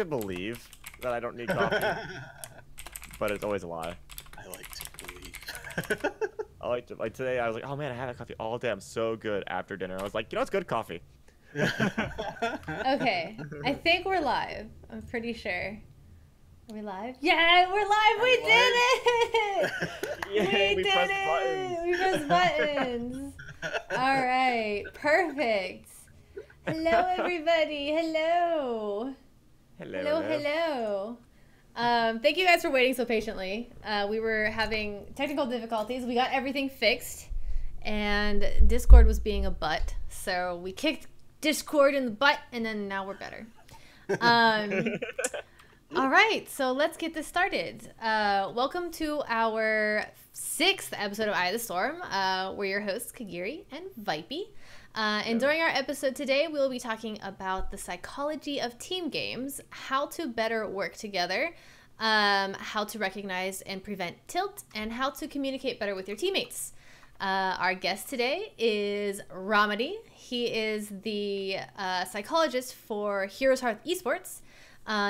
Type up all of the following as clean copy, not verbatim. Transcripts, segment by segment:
to believe that I don't need coffee, but it's always a lie. I like to believe. I like to, like today I was like, oh man, I haven't had coffee all day. I'm so good after dinner. I was like, you know, it's good coffee. Okay, I think we're live. I'm pretty sure. Are we live? Yeah, we're live. We did it. Yay, we did pressed it. buttons. We pressed buttons. All right, perfect. Hello, everybody. Hello. Hello. Hello. Thank you guys for waiting so patiently. We were having technical difficulties. We got everything fixed, and Discord was being a butt, so we kicked Discord in the butt, and then now we're better. All right, so let's get this started. Welcome to our 6th episode of Eye of the Storm. We're your hosts, Kagirii and Vipey. And during our episode today, we'll be talking about the psychology of team games, how to better work together, how to recognize and prevent tilt, and how to communicate better with your teammates. Our guest today is Romedy. He is the psychologist for HeroesHearth Esports.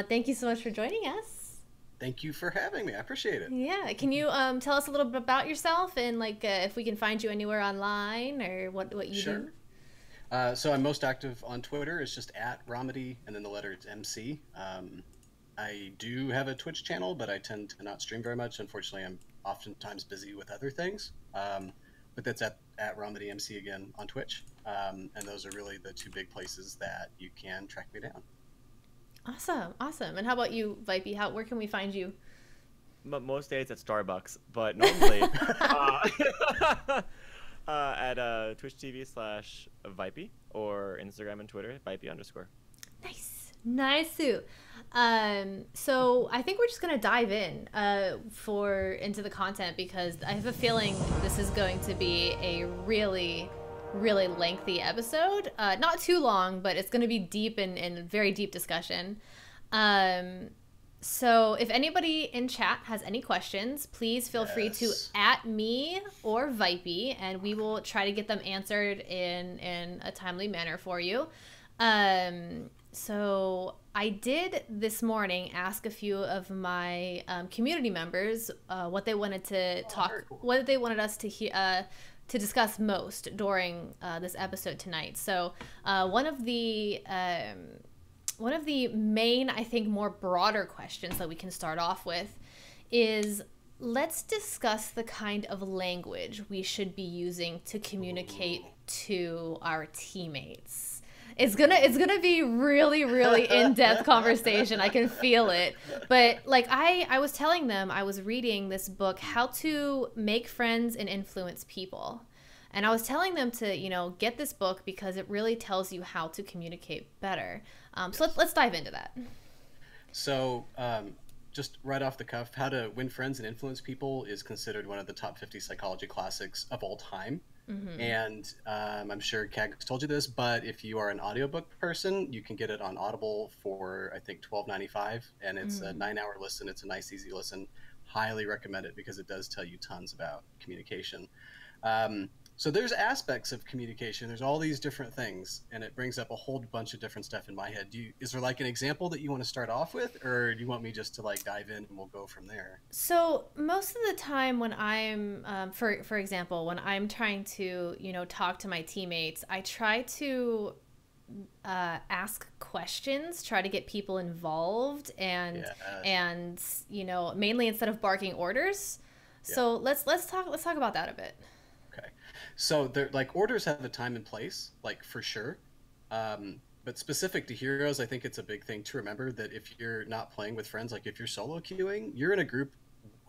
Thank you so much for joining us. Thank you for having me. I appreciate it. Yeah. Can you tell us a little bit about yourself and like if we can find you anywhere online or what you do? So I'm most active on Twitter. It's just at Romedy and then the letter is MC. I do have a Twitch channel, but I tend to not stream very much. Unfortunately, I'm oftentimes busy with other things. But that's at Romedy MC again on Twitch. And those are really the two big places that you can track me down. Awesome. And how about you, Vipey? Where can we find you? Most days at Starbucks, but normally at Twitch TV/Vipey or Instagram and Twitter, Vipey_. Nice. So I think we're just gonna dive in into the content because I have a feeling this is going to be a really lengthy episode. Not too long, but it's going to be deep and very deep discussion. So if anybody in chat has any questions, please feel free to @ me or Vipey, and we will try to get them answered in a timely manner for you. So I did this morning ask a few of my community members what they wanted to what they wanted us to hear. To discuss most during this episode tonight. So one of the main, I think, more broader questions that we can start off with is let's discuss the kind of language we should be using to communicate to our teammates. It's gonna be really in-depth conversation. I can feel it. But like I was telling them, I was reading this book, How to Make Friends and Influence People. And I was telling them to, get this book because it really tells you how to communicate better. So let's dive into that. So just right off the cuff, How to Win Friends and Influence People is considered one of the top 50 psychology classics of all time. Mm-hmm. And I'm sure Kag's told you this, but if you are an audiobook person, you can get it on Audible for, I think, $12.95. And it's a 9-hour listen. It's a nice, easy listen. Highly recommend it because it does tell you tons about communication. So there's aspects of communication. There's all these different things, and it brings up a whole bunch of different stuff in my head. Is there like an example that you want to start off with, or do you want me just to like dive in and we'll go from there? So most of the time when I'm, for example, when I'm trying to, talk to my teammates, I try to ask questions, try to get people involved, and mainly instead of barking orders. Yeah. So let's talk about that a bit. Okay. So orders have a time and place, like for sure. But specific to Heroes, I think it's a big thing to remember that if you're not playing with friends, like if you're solo queuing, you're in a group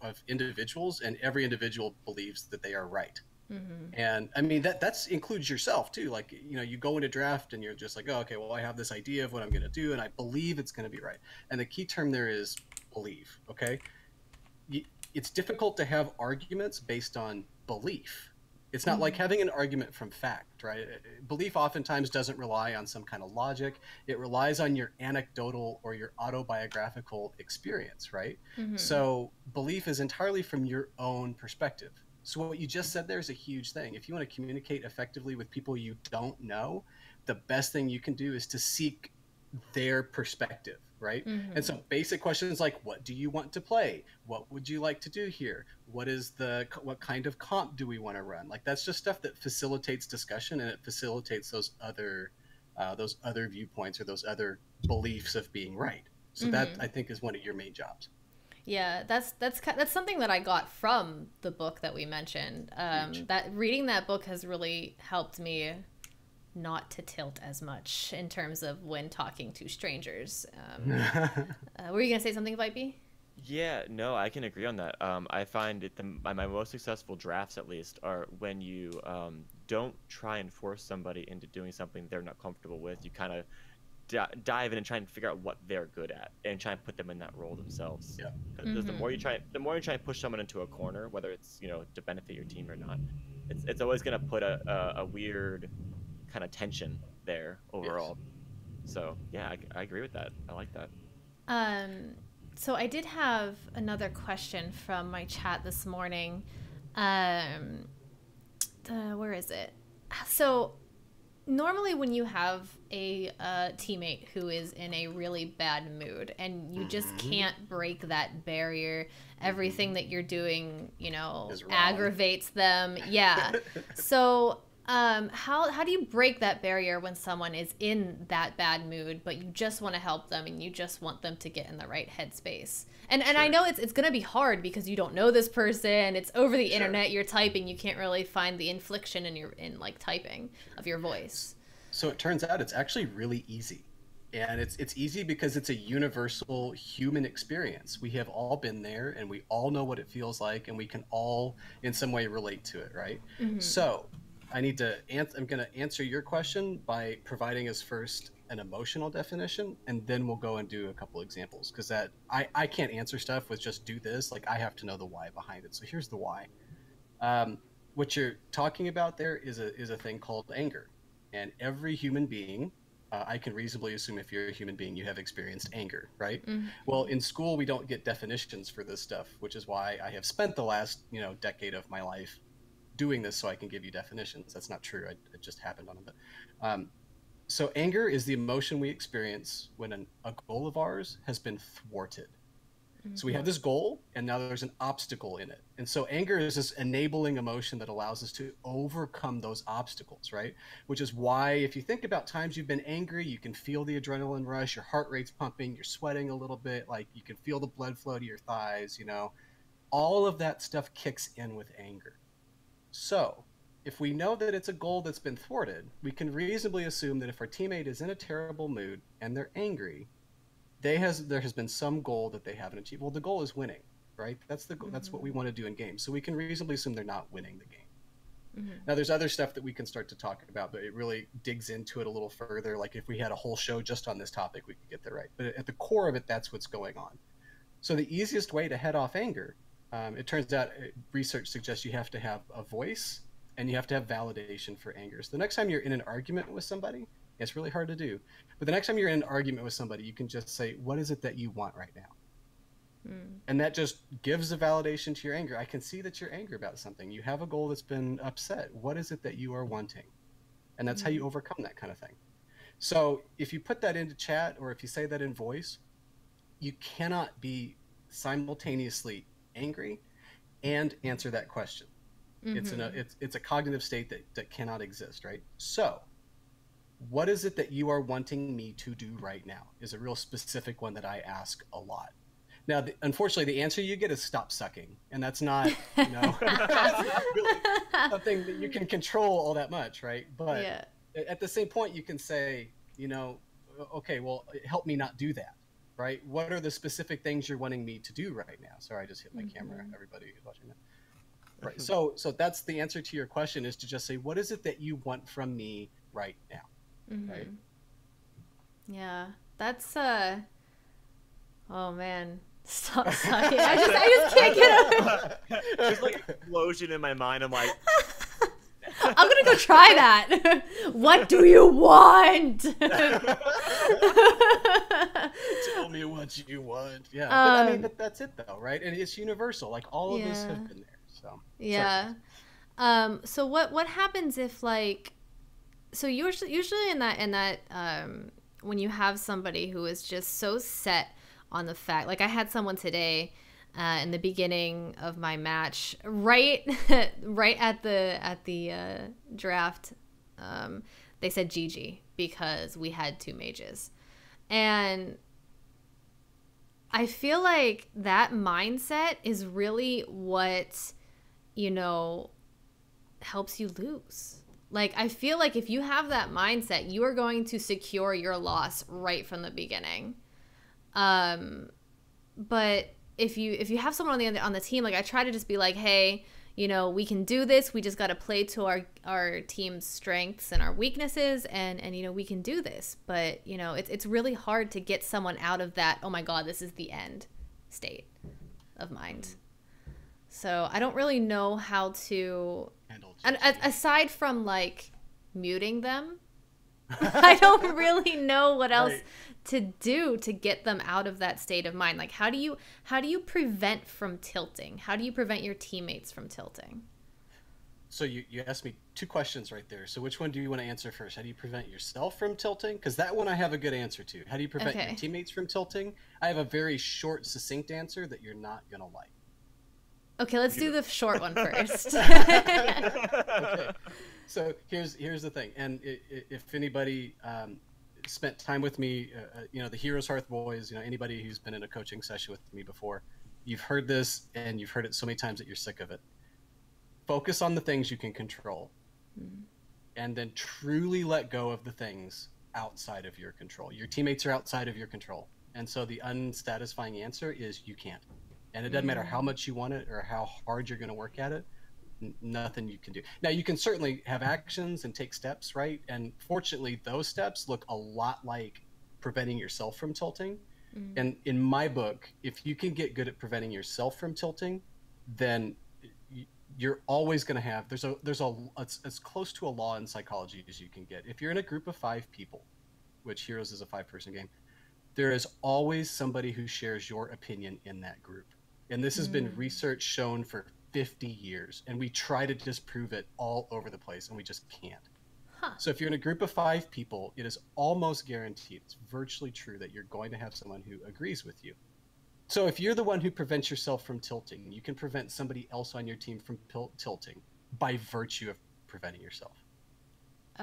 of individuals and every individual believes that they are right. Mm-hmm. And I mean, that includes yourself too. Like, you go into draft and you're just like, oh, okay, well, I have this idea of what I'm going to do and I believe it's going to be right. And the key term there is believe. Okay. It's difficult to have arguments based on belief. It's not like having an argument from fact, right? Belief oftentimes doesn't rely on some kind of logic. It relies on your anecdotal or your autobiographical experience, right? Mm-hmm. So belief is entirely from your own perspective. So what you just said there is a huge thing. If you want to communicate effectively with people you don't know, the best thing you can do is to seek their perspective. right? And so basic questions like, what do you want to play? What would you like to do here? What kind of comp do we want to run? Like, that's just stuff that facilitates discussion, and it facilitates those other viewpoints or those other beliefs of being right. So that, I think, is one of your main jobs. Yeah, that's something that I got from the book that we mentioned. That reading that book has really helped me not to tilt as much in terms of when talking to strangers. Were you gonna say something, Vipey? Yeah, no, I can agree on that. I find my most successful drafts, at least, are when you don't try and force somebody into doing something they're not comfortable with. You kind of dive in and try and figure out what they're good at and try and put them in that role themselves. Yeah. Because the more you try and push someone into a corner, whether it's, you know, to benefit your team or not, it's always going to put a weird kind of tension there overall. Yes. So yeah, I agree with that. I like that. So I did have another question from my chat this morning. Where is it? So normally when you have a teammate who is in a really bad mood and you just can't break that barrier, everything that you're doing, you know, aggravates them. Yeah. So how do you break that barrier when someone is in that bad mood, but you just want to help them and you just want them to get in the right headspace? And I know it's going to be hard because you don't know this person. It's over the internet. You're typing. You can't really find the inflection in like typing of your voice. So it turns out it's actually really easy. And it's easy because it's a universal human experience. We have all been there and we all know what it feels like, and we can all in some way relate to it, right? So I'm going to answer your question by providing us first an emotional definition, and then we'll go and do a couple examples, because that I can't answer stuff with just do this. Like, I have to know the why behind it. So here's the why. What you're talking about there is a thing called anger, and every human being, I can reasonably assume if you're a human being, you have experienced anger, right? Well, in school we don't get definitions for this stuff, which is why I have spent the last decade of my life doing this so I can give you definitions. That's not true. It just happened on it. So anger is the emotion we experience when a goal of ours has been thwarted. So we have this goal, and now there's an obstacle in it. And so anger is this enabling emotion that allows us to overcome those obstacles, right? Which is why if you think about times you've been angry, you can feel the adrenaline rush, your heart rate's pumping, you're sweating a little bit, like you can feel the blood flow to your thighs, all of that stuff kicks in with anger. So if we know that it's a goal that's been thwarted, we can reasonably assume that if our teammate is in a terrible mood and they're angry, there has been some goal that they haven't achieved. Well, the goal is winning, right? That's the goal. That's what we want to do in games. So we can reasonably assume they're not winning the game. Now, there's other stuff that we can start to talk about, but it really digs into it a little further. Like if we had a whole show just on this topic, we could get there right. But at the core of it, that's what's going on. So the easiest way to head off anger, it turns out research suggests you have to have a voice and you have to have validation for anger. So the next time you're in an argument with somebody, it's really hard to do, but the next time you're in an argument with somebody, you can just say, what is it that you want right now? And that just gives a validation to your anger. I can see that you're angry about something. You have a goal that's been upset. What is it that you are wanting? And that's how you overcome that kind of thing. So if you put that into chat, or if you say that in voice, you cannot be simultaneously angry and answer that question. It's a cognitive state that cannot exist, right? So what is it that you are wanting me to do right now is a real specific one that I ask a lot. Now, unfortunately, the answer you get is stop sucking. And that's not, that's not really something that you can control all that much, right? But at the same point, you can say, okay, well, help me not do that, right? What are the specific things you're wanting me to do right now? Sorry, I just hit my camera, everybody who's watching that. Right. So that's the answer to your question, is to just say, what is it that you want from me right now? Right. Yeah, that's oh man, stop sucking. I just can't get over it. There's like an explosion in my mind. I'm like, I'm gonna go try that. What do you want? Tell me what you want. Yeah, but I mean, that's it though, right? And it's universal. Like all of us have been there. So yeah. So what happens if, like, so usually in that when you have somebody who is just so set on the fact, like I had someone today in the beginning of my match, right at the draft, they said GG because we had 2 mages. And I feel like that mindset is really what, you know, helps you lose. Like, I feel like if you have that mindset, you are going to secure your loss right from the beginning. But if you have someone on the team, like I try to just be like, hey, you know, we can do this. We just got to play to our team's strengths and our weaknesses, and you know, we can do this. But you know, it's really hard to get someone out of that, oh my god, this is the end state of mind. So I don't really know how to, and aside from like muting them, I don't really know what else to do to get them out of that state of mind. Like, how do you prevent from tilting? How do you prevent your teammates from tilting? So you asked me 2 questions right there. So which one do you want to answer first? How do you prevent yourself from tilting? Because that one I have a good answer to. How do you prevent your teammates from tilting? I have a very short, succinct answer that you're not gonna like. Okay, let's do the short one first. Okay. So here's the thing, and if anybody spent time with me, you know, the HeroesHearth boys, you know, anybody who's been in a coaching session with me before, you've heard this, and you've heard it so many times that you're sick of it. Focus on the things you can control, and then truly let go of the things outside of your control. Your teammates are outside of your control, and so the unsatisfying answer is you can't. And it doesn't matter how much you want it or how hard you're going to work at it. Nothing you can do. Now, you can certainly have actions and take steps, right? And fortunately, those steps look a lot like preventing yourself from tilting. And in my book, if you can get good at preventing yourself from tilting, then you're always going to have, it's as close to a law in psychology as you can get. If you're in a group of 5 people, which Heroes is a 5-person game, there is always somebody who shares your opinion in that group. And this has been research shown for 50 years, and we try to disprove it all over the place, and we just can't. So if you're in a group of 5 people, it is almost guaranteed, it's virtually true, that you're going to have someone who agrees with you. So if you're the one who prevents yourself from tilting, you can prevent somebody else on your team from tilting by virtue of preventing yourself.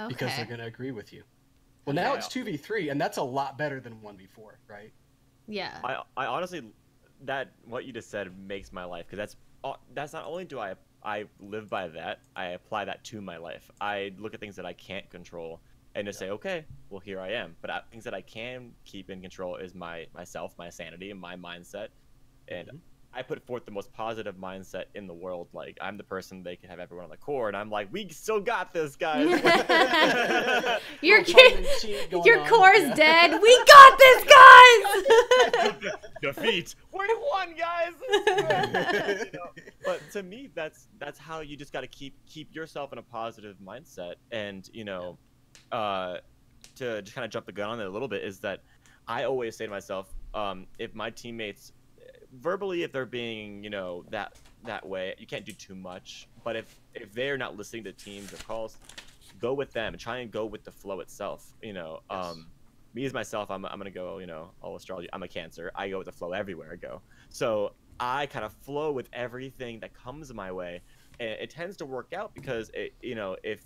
Because they're going to agree with you. Well, now it's 2v3, and that's a lot better than 1v4, right? Yeah. I honestly, that what you just said makes my life, because that's not only do I live by that, I apply that to my life. I look at things that I can't control and just say, okay, well, here I am. But things that I can keep in control is myself, my sanity, and my mindset. And I put forth the most positive mindset in the world. Like, I'm the person they can have everyone on the court. I'm like, we still got this, guys. Your core's dead. We got this, guys. Defeat. We won, guys. You know? But to me, that's how you just got to keep yourself in a positive mindset. And you know, to just kind of jump the gun on it a little bit, is that I always say to myself, if my teammates verbally, if they're being, you know, that way, you can't do too much. But if they're not listening to teams or calls, go with them and try and go with the flow itself. You know, me as myself, I'm gonna go, you know, all astrology. I'm a Cancer. I go with the flow everywhere I go. So I kind of flow with everything that comes my way, and it tends to work out because you know, if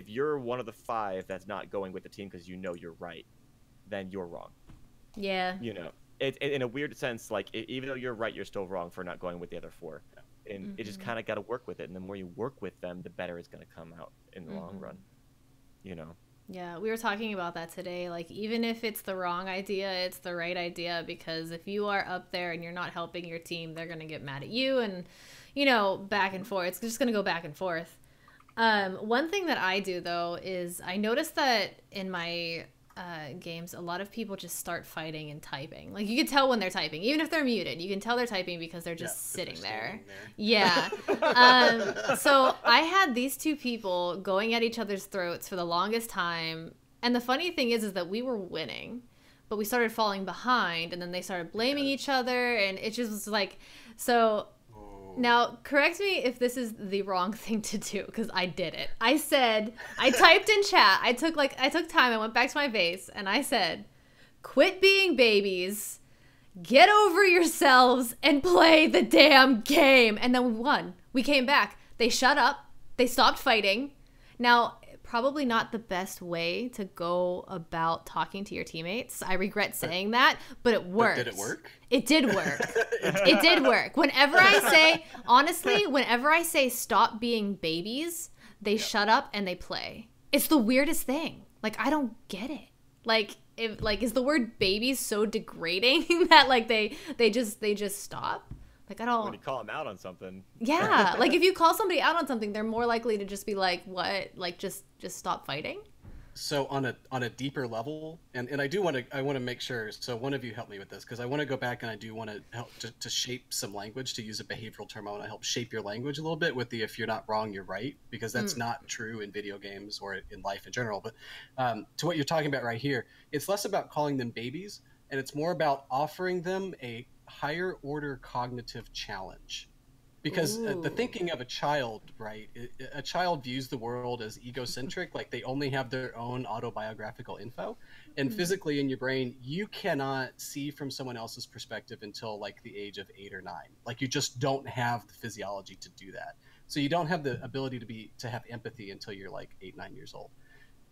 you're one of the 5 that's not going with the team because you know you're right, then you're wrong. Yeah. You know. In a weird sense, like, even though you're right, you're still wrong for not going with the other 4. And it just kind of got to work with it. And the more you work with them, the better it's going to come out in the long run, you know? Yeah, we were talking about that today. Like, even if it's the wrong idea, it's the right idea, because if you are up there and you're not helping your team, they're going to get mad at you, and, you know, back and forth. It's just going to go back and forth. One thing that I do, though, is I noticed that in my games, a lot of people just start fighting and typing. Like, you can tell when they're typing, even if they're muted, you can tell they're typing because they're just sitting there. Yeah. So I had these 2 people going at each other's throats for the longest time, and the funny thing is that we were winning, but we started falling behind, and then they started blaming each other, and it just was like, so. Now, correct me if this is the wrong thing to do, because I did it. I typed in chat. I took time. I went back to my base, and I said, quit being babies, get over yourselves, and play the damn game. And then we won. We came back. They shut up. They stopped fighting. Now, probably not the best way to go about talking to your teammates. I regret saying that, but it worked. Did it work? It did work. It did work. Whenever I say, honestly, whenever I say stop being babies, they shut up and they play. It's the weirdest thing. Like, I don't get it. Like, is the word baby so degrading that like they just stop? Like, I don't. When you call them out on something. Yeah, like if you call somebody out on something, they're more likely to just be like, "What? Like, just stop fighting." So on a deeper level, and I want to make sure. So one of you help me with this, because I want to go back and I do want to help to shape some language, to use a behavioral term. I want to help shape your language a little bit with the "if you're not wrong, you're right," because that's not true in video games or in life in general. But to what you're talking about right here, it's less about calling them babies, and it's more about offering them a higher order cognitive challenge. Because the thinking of a child, right? A child views the world as egocentric, like they only have their own autobiographical info. And physically in your brain, you cannot see from someone else's perspective until like the age of 8 or 9. Like you just don't have the physiology to do that. So you don't have the ability to have empathy until you're like 8, 9 years old.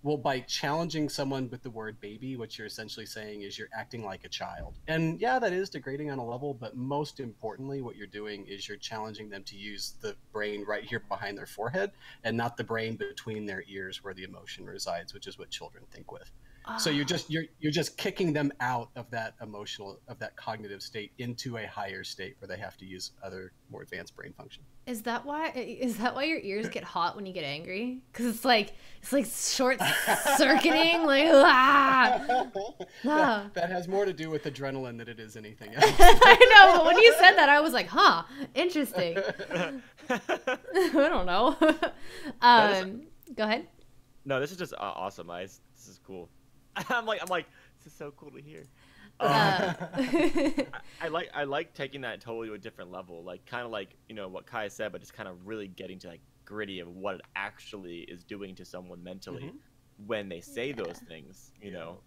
Well, by challenging someone with the word baby, what you're essentially saying is you're acting like a child. And yeah, that is degrading on a level, but most importantly, what you're doing is you're challenging them to use the brain right here behind their forehead and not the brain between their ears where the emotion resides, which is what children think with. So you're just kicking them out of that cognitive state into a higher state where they have to use other more advanced brain function. Is that why your ears get hot when you get angry? Because it's like short circuiting, like That has more to do with adrenaline than it is anything else. I know, but when you said that, I was like, huh, interesting. I don't know. Go ahead. No, this is just awesome. This is cool. I'm like, this is so cool to hear. I like taking that totally to a different level, like kind of like, you know, what Kai said, but just kind of really getting to like gritty of what it actually is doing to someone mentally when they say those things, you know,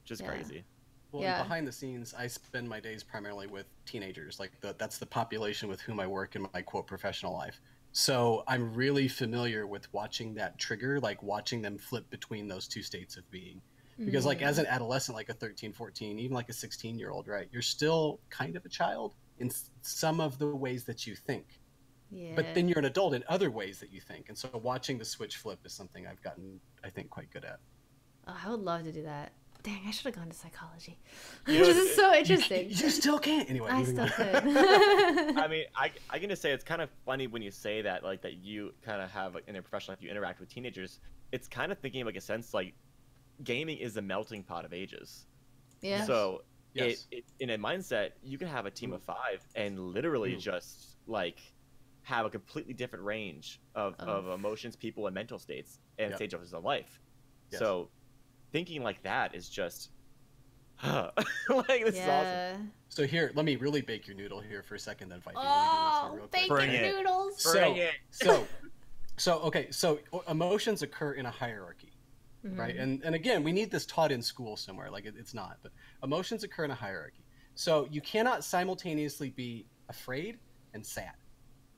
just crazy. Well, behind the scenes, I spend my days primarily with teenagers. Like that's the population with whom I work in my quote professional life. So I'm really familiar with watching that trigger, like watching them flip between those two states of being. Because like as an adolescent, like a 13, 14, even like a 16-year-old, right? You're still kind of a child in some of the ways that you think. Yeah. But then you're an adult in other ways that you think. And so watching the switch flip is something I've gotten, I think, quite good at. Oh, I would love to do that. Dang, I should have gone to psychology. This is so interesting. You still can't. Anyway. I still could. I mean, I can just say it's kind of funny when you say that, like that you kind of have like, in a professional life, you interact with teenagers. It's kind of thinking like a sense like gaming is a melting pot of ages. Yeah. So it in a mindset, you can have a team of 5 and literally just like have a completely different range of emotions, people, and mental states and stage of their life. Yes. So thinking like that is just like this is awesome. So here, let me really bake your noodle here for a second, then Vipey. Oh, bake your noodles. Bring it. So emotions occur in a hierarchy. Right. And again, we need this taught in school somewhere. Like it's not, but emotions occur in a hierarchy. So you cannot simultaneously be afraid and sad.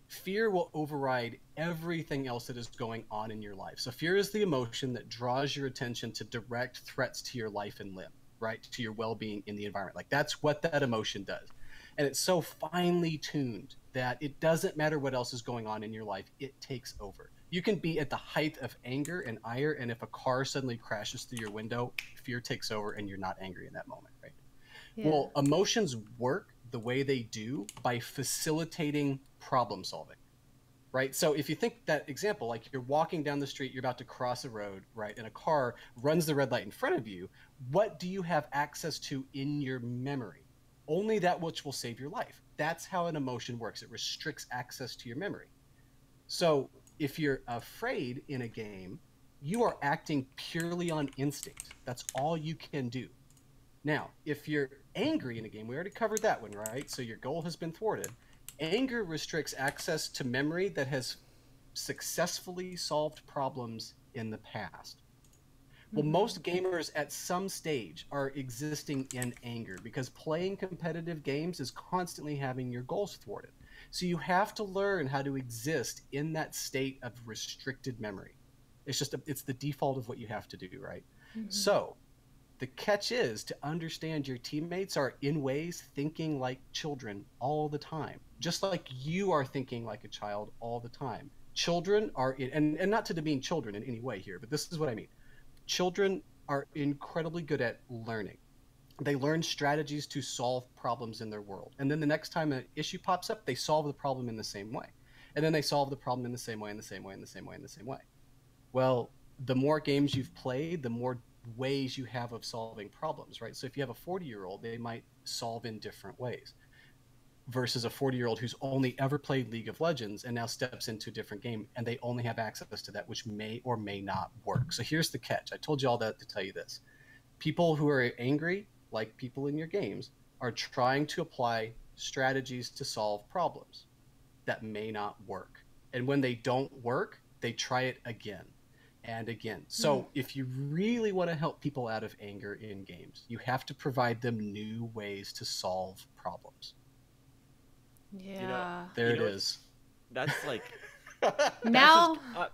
Fear will override everything else that is going on in your life. So fear is the emotion that draws your attention to direct threats to your life and limb, right? To your well-being in the environment. Like that's what that emotion does. And it's so finely tuned that it doesn't matter what else is going on in your life. It takes over. You can be at the height of anger and ire, and if a car suddenly crashes through your window, fear takes over and you're not angry in that moment, right? Yeah. Well, emotions work the way they do by facilitating problem solving, right? So if you think that example, like you're walking down the street, you're about to cross a road, right? And a car runs the red light in front of you. What do you have access to in your memory? Only that which will save your life. That's how an emotion works. It restricts access to your memory. So if you're afraid in a game, you are acting purely on instinct. That's all you can do. Now, if you're angry in a game, we already covered that one, right? So your goal has been thwarted. Anger restricts access to memory that has successfully solved problems in the past. Well, most gamers at some stage are existing in anger because playing competitive games is constantly having your goals thwarted. So you have to learn how to exist in that state of restricted memory. It's the default of what you have to do, right? So the catch is to understand your teammates are in ways thinking like children all the time, just like you are thinking like a child all the time. Children are and not to demean children in any way here, but this is what I mean. Children are incredibly good at learning. They learn strategies to solve problems in their world. And then the next time an issue pops up, they solve the problem in the same way. And then they solve the problem in the same way, in the same way, in the same way, in the same way. Well, the more games you've played, the more ways you have of solving problems, right? So if you have a 40-year-old, they might solve in different ways versus a 40-year-old who's only ever played League of Legends and now steps into a different game and they only have access to that, which may or may not work. So here's the catch. I told you all that to tell you this. People who are angry, like people in your games, are trying to apply strategies to solve problems that may not work. And when they don't work, they try it again and again. So if you really want to help people out of anger in games, you have to provide them new ways to solve problems. Yeah. You know, There it is. That's like Now, I'm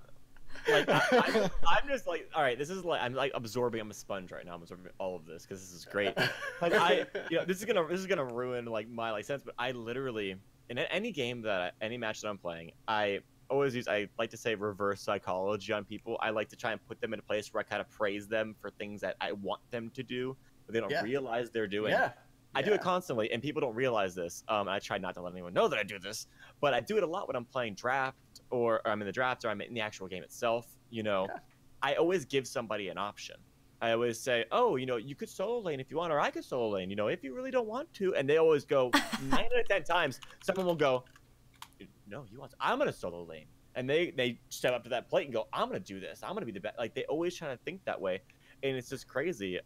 just like, all right, this is like I'm like absorbing. I'm a sponge right now. I'm absorbing all of this because this is great. Like this is gonna ruin like my like sense. But I literally in any game any match that I'm playing, I like to say reverse psychology on people. I like to try and put them in a place where I kind of praise them for things that I want them to do, but they don't realize they're doing. Yeah. I do it constantly, and people don't realize this. And I try not to let anyone know that I do this, but I do it a lot when I'm playing draft, or I'm in the draft, or I'm in the actual game itself. I always give somebody an option. I always say, oh, you could solo lane if you want, or I could solo lane, if you really don't want to. And they always go 9 out of 10 times. Someone will go, no, I'm going to solo lane. And they step up to that plate and go, I'm going to do this. I'm going to be the best. Like, they always try to think that way. And it's just crazy.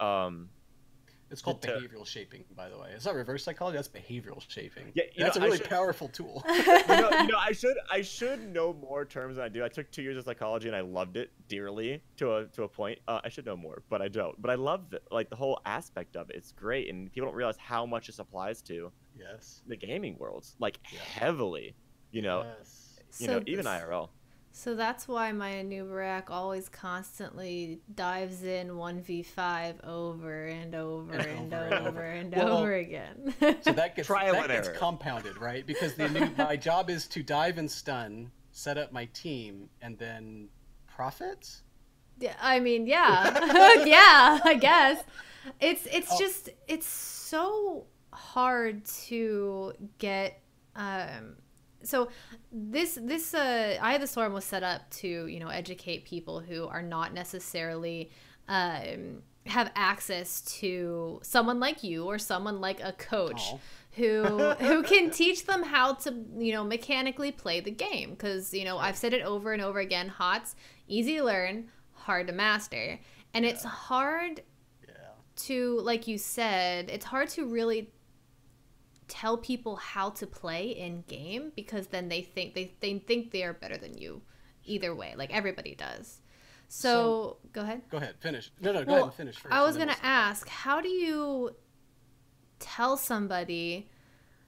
It's called behavioral shaping, by the way. It's not reverse psychology. That's behavioral shaping. Yeah, that's a really powerful tool. I should know more terms than I do. I took 2 years of psychology and I loved it dearly to a point. I should know more, but I don't. But I love the whole aspect of it. It's great, and people don't realize how much this applies to the gaming worlds, heavily. Yes. Even IRL. So that's why my Anubarak always constantly dives in 1v5 over and over and over and over again. So that gets compounded, right? Because my job is to dive and stun, set up my team, and then profit? Yeah, I mean, yeah. Yeah, I guess. It's so hard to get so this Eye of the Storm was set up to educate people who are not necessarily have access to someone like you or someone like a coach who can teach them how to mechanically play the game, because I've said it over and over again, HOTS easy to learn, hard to master, and it's hard to, like you said, it's hard to really tell people how to play in game, because then they think they are better than you either way, like everybody does. So go ahead finish. Go ahead and finish first. I was gonna ask, how do you tell somebody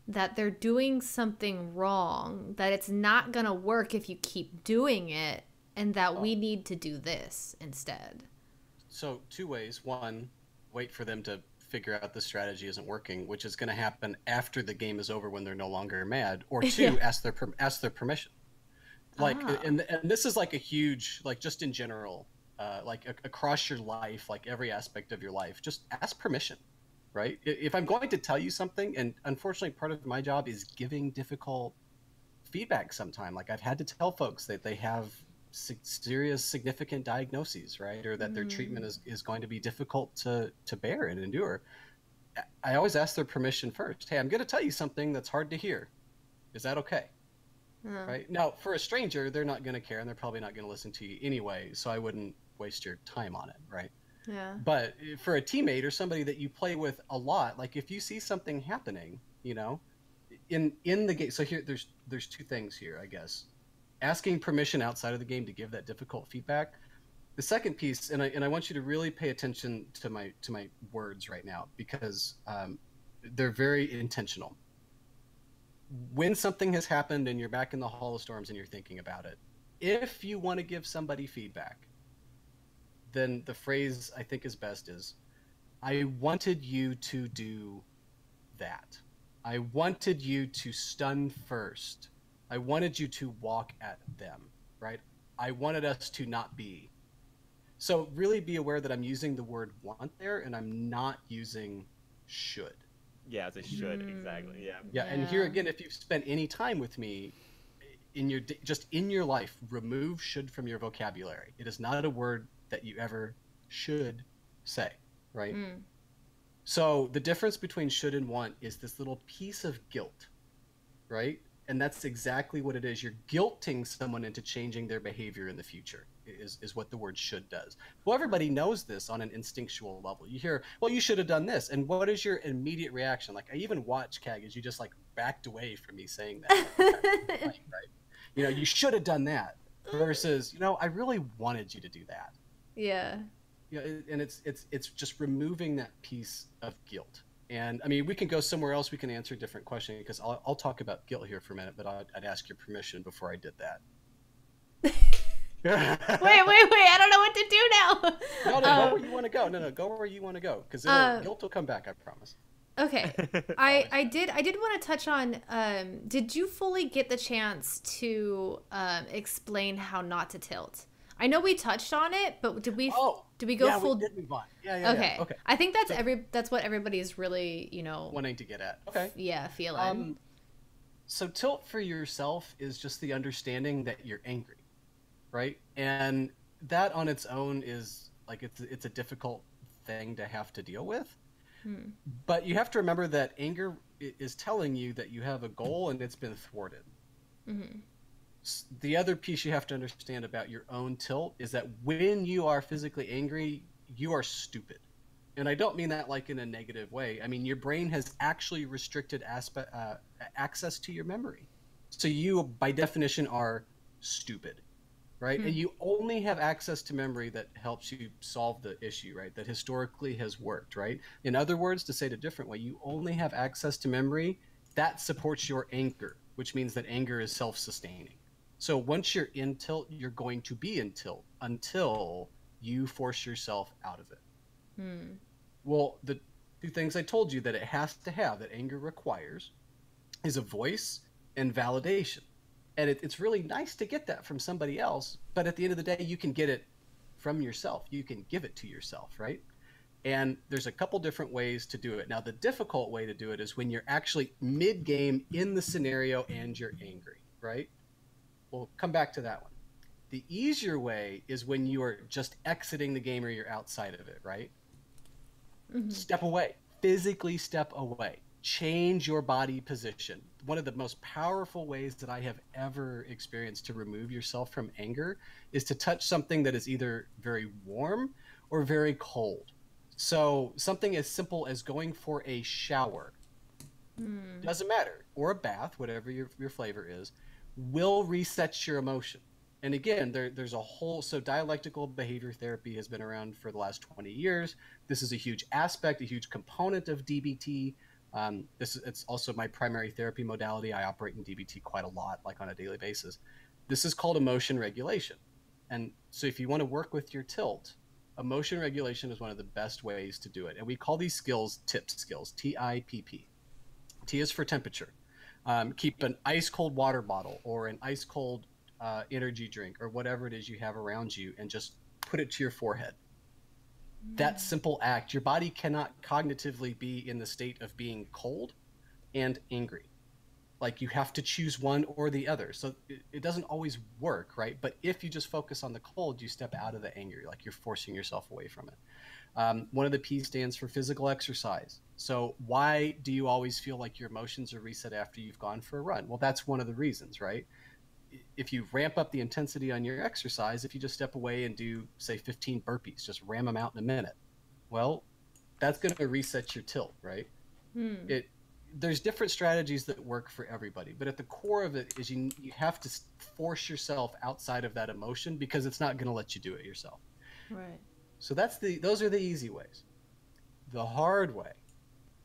that they're doing something wrong, that it's not gonna work if you keep doing it, and that we need to do this instead? So 2 ways. One, wait for them to figure out the strategy isn't working, which is going to happen after the game is over when they're no longer mad. Or 2, ask their permission. And this is like a huge, like, just in general, across your life, like every aspect of your life, just ask permission, right? If I'm going to tell you something, and unfortunately part of my job is giving difficult feedback sometime. Like, I've had to tell folks that they have serious significant diagnoses, right, or that their treatment is going to be difficult to bear and endure. I always ask their permission first. Hey, I'm going to tell you something that's hard to hear. Is that okay? Right now, for a stranger, they're not going to care, and they're probably not going to listen to you anyway, so I wouldn't waste your time on it, right? But for a teammate or somebody that you play with a lot, like if you see something happening in the game, so here there's 2 things here, I guess. Asking permission outside of the game to give that difficult feedback, The second piece, and I want you to really pay attention to my words right now, because they're very intentional. When something has happened and you're back in the Hall of Storms and you're thinking about it, if you want to give somebody feedback, then the phrase I think is best is, I wanted you to do that. I wanted you to stun first. I wanted you to walk at them, right? I wanted us to not be. So really be aware that I'm using the word want there, and I'm not using should. Yeah, as a should, exactly. Yeah. Yeah, and here again, if you've spent any time with me in your just in your life, remove should from your vocabulary. It is not a word that you ever should say, right? So the difference between should and want is this little piece of guilt, right? And that's exactly what it is. You're guilting someone into changing their behavior in the future, is what the word should does. Well, everybody knows this on an instinctual level. You hear, well, you should have done this. And what is your immediate reaction? Like, I even watched Kag as you just like backed away from me saying that. Right? You know, you should have done that versus, you know, I really wanted you to do that. Yeah. Yeah. And it's just removing that piece of guilt. And I mean, we can go somewhere else. We can answer a different question, because I'll talk about guilt here for a minute, but I'd ask your permission before I did that. wait! I don't know what to do now. No, go where you want to go. No, go where you want to go, because guilt will come back. I promise. Okay, I did want to touch on. Did you fully get the chance to explain how not to tilt? I know we touched on it, but did we? Did we go full? We did move on. Yeah. Okay. I think that's what everybody's really, you know, wanting to get at. Okay. Yeah, feeling. So tilt for yourself is just the understanding that you're angry, right? And that on its own is like it's a difficult thing to have to deal with. But you have to remember that anger is telling you that you have a goal and it's been thwarted. The other piece you have to understand about your own tilt is that when you are physically angry, you are stupid. And I don't mean that like in a negative way. I mean, your brain has actually restricted access to your memory. So you, by definition, are stupid, right? And you only have access to memory that helps you solve the issue, right? That historically has worked, right? In other words, to say it a different way, you only have access to memory that supports your anger, which means that anger is self-sustaining. So once you're in tilt, you're going to be in tilt until you force yourself out of it. Well, the two things I told you that it has to have, that anger requires, is a voice and validation. And it's really nice to get that from somebody else, but at the end of the day, you can get it from yourself. You can give it to yourself, right? And there's a couple different ways to do it. Now, the difficult way to do it is when you're actually mid-game in the scenario and you're angry, right? We'll come back to that one. The easier way is when you are just exiting the game or you're outside of it, right? Step away. Physically step away. Change your body position. One of the most powerful ways that I have ever experienced to remove yourself from anger is to touch something that is either very warm or very cold. So something as simple as going for a shower, doesn't matter, or a bath, whatever your flavor is, will reset your emotion. And again, there's a whole, so dialectical behavior therapy has been around for the last 20 years. This is a huge aspect, a huge component of DBT. It's also my primary therapy modality. I operate in DBT quite a lot, like on a daily basis. This is called emotion regulation. And so if you want to work with your tilt, emotion regulation is one of the best ways to do it. And we call these skills TIP skills, TIPP. T is for temperature. Keep an ice cold water bottle or an ice cold energy drink or whatever it is you have around you and just put it to your forehead. That simple act, your body cannot cognitively be in the state of being cold and angry. Like, you have to choose one or the other. So it doesn't always work, right? But if you just focus on the cold, you step out of the anger. Like, you're forcing yourself away from it. One of the P stands for physical exercise. So why do you always feel like your emotions are reset after you've gone for a run? Well, that's one of the reasons, right? If you ramp up the intensity on your exercise, if you just step away and do, say, 15 burpees, just ram them out in a minute, well, that's going to reset your tilt, right? There's different strategies that work for everybody, but at the core of it is you have to force yourself outside of that emotion because it's not going to let you do it yourself. Right. So those are the easy ways. The hard way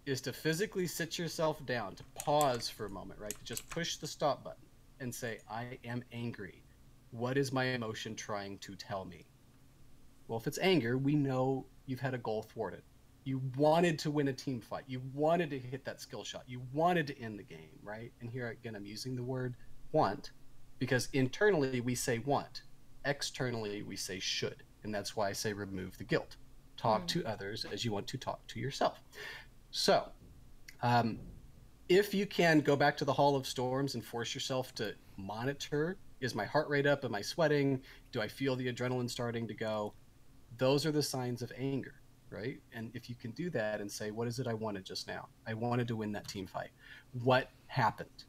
is to physically sit yourself down, to pause for a moment, right? To just push the stop button and say, I am angry. What is my emotion trying to tell me? Well, if it's anger, we know you've had a goal thwarted. You wanted to win a team fight. You wanted to hit that skill shot. You wanted to end the game, right? And here again, I'm using the word want because internally we say want. Externally we say should. And that's why I say remove the guilt. Talk to others as you want to talk to yourself. So, if you can go back to the Hall of Storms and force yourself to monitor, is my heart rate up? Am I sweating? Do I feel the adrenaline starting to go? Those are the signs of anger, right? And if you can do that and say, what is it I wanted just now? I wanted to win that team fight. What happened?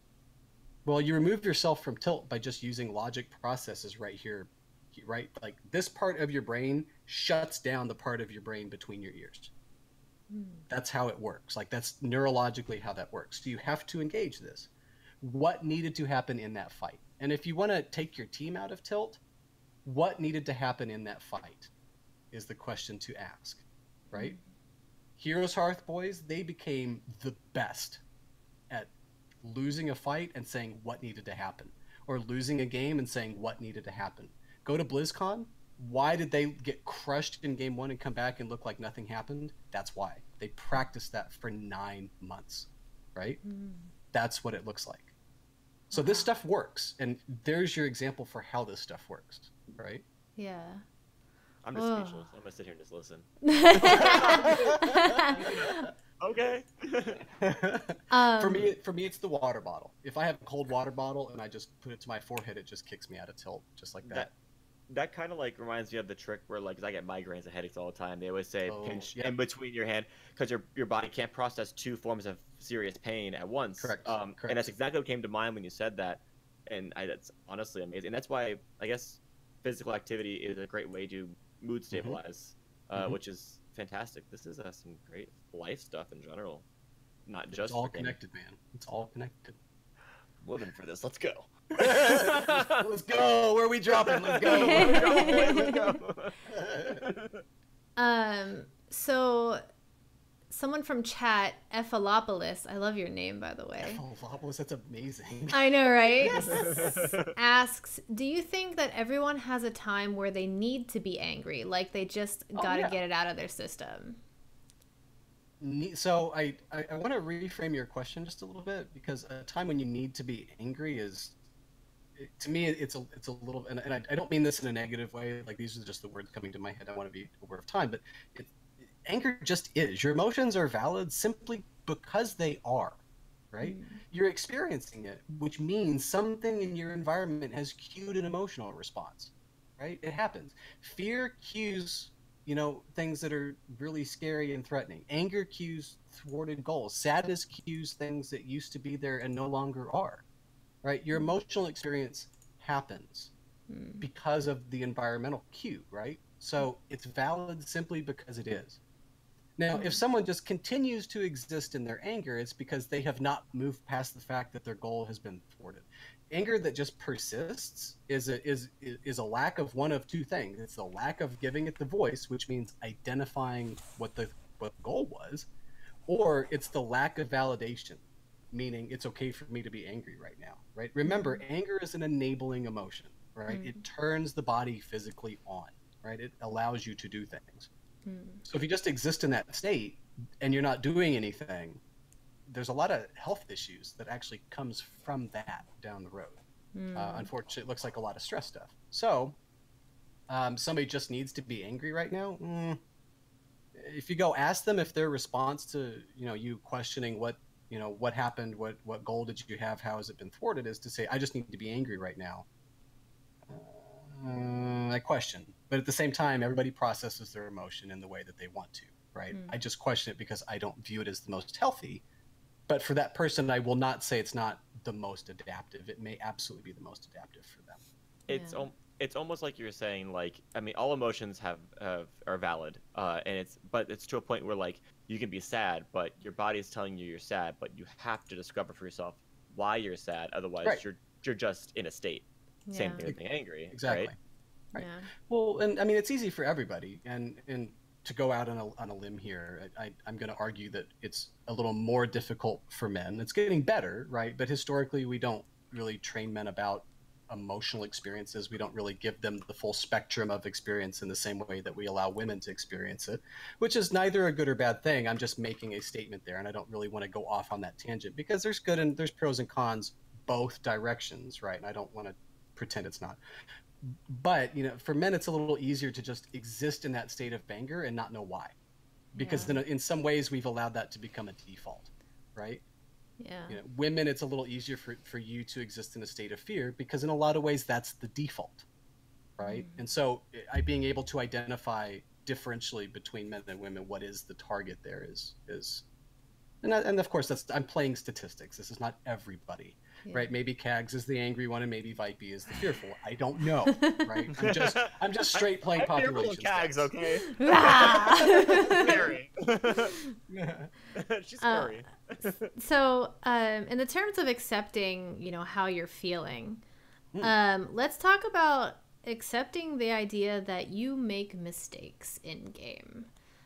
Well, you remove yourself from tilt by just using logic processes right here, right? Like this part of your brain shuts down the part of your brain between your ears. That's how it works. Like that's neurologically how that works. So you have to engage this. What needed to happen in that fight? And if you want to take your team out of tilt, what needed to happen in that fight is the question to ask, right? Heroes Hearth boys, they became the best at losing a fight and saying what needed to happen, or losing a game and saying what needed to happen. Go to BlizzCon. Why did they get crushed in game one and come back and look like nothing happened? That's why. They practiced that for 9 months, right? That's what it looks like. So this stuff works, and there's your example for how this stuff works, right? Yeah. I'm just speechless. I'm gonna sit here and just listen. Okay. For me, it's the water bottle. If I have a cold water bottle and I just put it to my forehead, it just kicks me out of tilt, just like that. That kind of like reminds me of the trick where, like, 'cause I get migraines and headaches all the time. They always say pinch in between your hand because your body can't process 2 forms of serious pain at once. Correct. And that's exactly what came to mind when you said that. And that's honestly amazing. And that's why I guess physical activity is a great way to mood stabilize, which is fantastic. This is some great life stuff in general, not just. It's all connected, man. It's all connected. Living for this. Let's go. Let's go. Where are we dropping? Let's go. Let's go. So someone from chat, Ephilopolis, I love your name, by the way. Ephilopolis, that's amazing. I know, right? Asks, do you think that everyone has a time where they need to be angry? Like they just got to get it out of their system? So I want to reframe your question just a little bit, because a time when you need to be angry is, to me, it's a little, and I don't mean this in a negative way. Like these are just the words coming to my head. I want to be aware of time, but anger just is. Your emotions are valid simply because they are, right? You're experiencing it, which means something in your environment has cued an emotional response, right? It happens. Fear cues, things that are really scary and threatening. Anger cues thwarted goals. Sadness cues things that used to be there and no longer are, right? Your emotional experience happens because of the environmental cue, right? So it's valid simply because it is. Now, if someone just continues to exist in their anger, it's because they have not moved past the fact that their goal has been thwarted. Anger that just persists is a lack of one of 2 things. It's the lack of giving it the voice, which means identifying what the goal was, or it's the lack of validation, meaning it's okay for me to be angry right now, right? Remember, anger is an enabling emotion, right? It turns the body physically on, right? It allows you to do things. So if you just exist in that state and you're not doing anything, there's a lot of health issues that actually comes from that down the road. Unfortunately, it looks like a lot of stress stuff. So somebody just needs to be angry right now. If you go ask them if their response to, you questioning what happened, what goal did you have, how has it been thwarted, is to say, I just need to be angry right now. I question. But at the same time, everybody processes their emotion in the way that they want to, right? I just question it because I don't view it as the most healthy. But for that person, I will not say it's not the most adaptive. It may absolutely be the most adaptive for them. It's almost like you're saying, like, I mean, all emotions are valid, but it's to a point where, like, you can be sad, but your body is telling you you're sad, but you have to discover for yourself why you're sad. Otherwise, you're just in a state. Same thing with being angry. Exactly. Right? Right. Yeah. Well, and I mean, it's easy for everybody. And to go out on a limb here, I'm going to argue that it's a little more difficult for men. It's getting better, right? But historically, we don't really train men about emotional experiences. We don't really give them the full spectrum of experience in the same way that we allow women to experience it, which is neither a good or bad thing. I'm just making a statement there, and I don't really want to go off on that tangent because there's good and there's pros and cons both directions, right? And I don't want to pretend it's not. But, for men, it's a little easier to just exist in that state of anger and not know why. Because Yeah. in some ways, we've allowed that to become a default, right? Yeah. Women, it's a little easier for you to exist in a state of fear because in a lot of ways, that's the default, right? And so being able to identify differentially between men and women, what is the target there is and of course I'm playing statistics. This is not everybody, right? Maybe Kags is the angry one and maybe Vipey is the fearful. I don't know, right? I'm just straight playing I'm population Kags, stats. okay? Scary. She's scary. So, in the terms of accepting, how you're feeling, let's talk about accepting the idea that you make mistakes in game.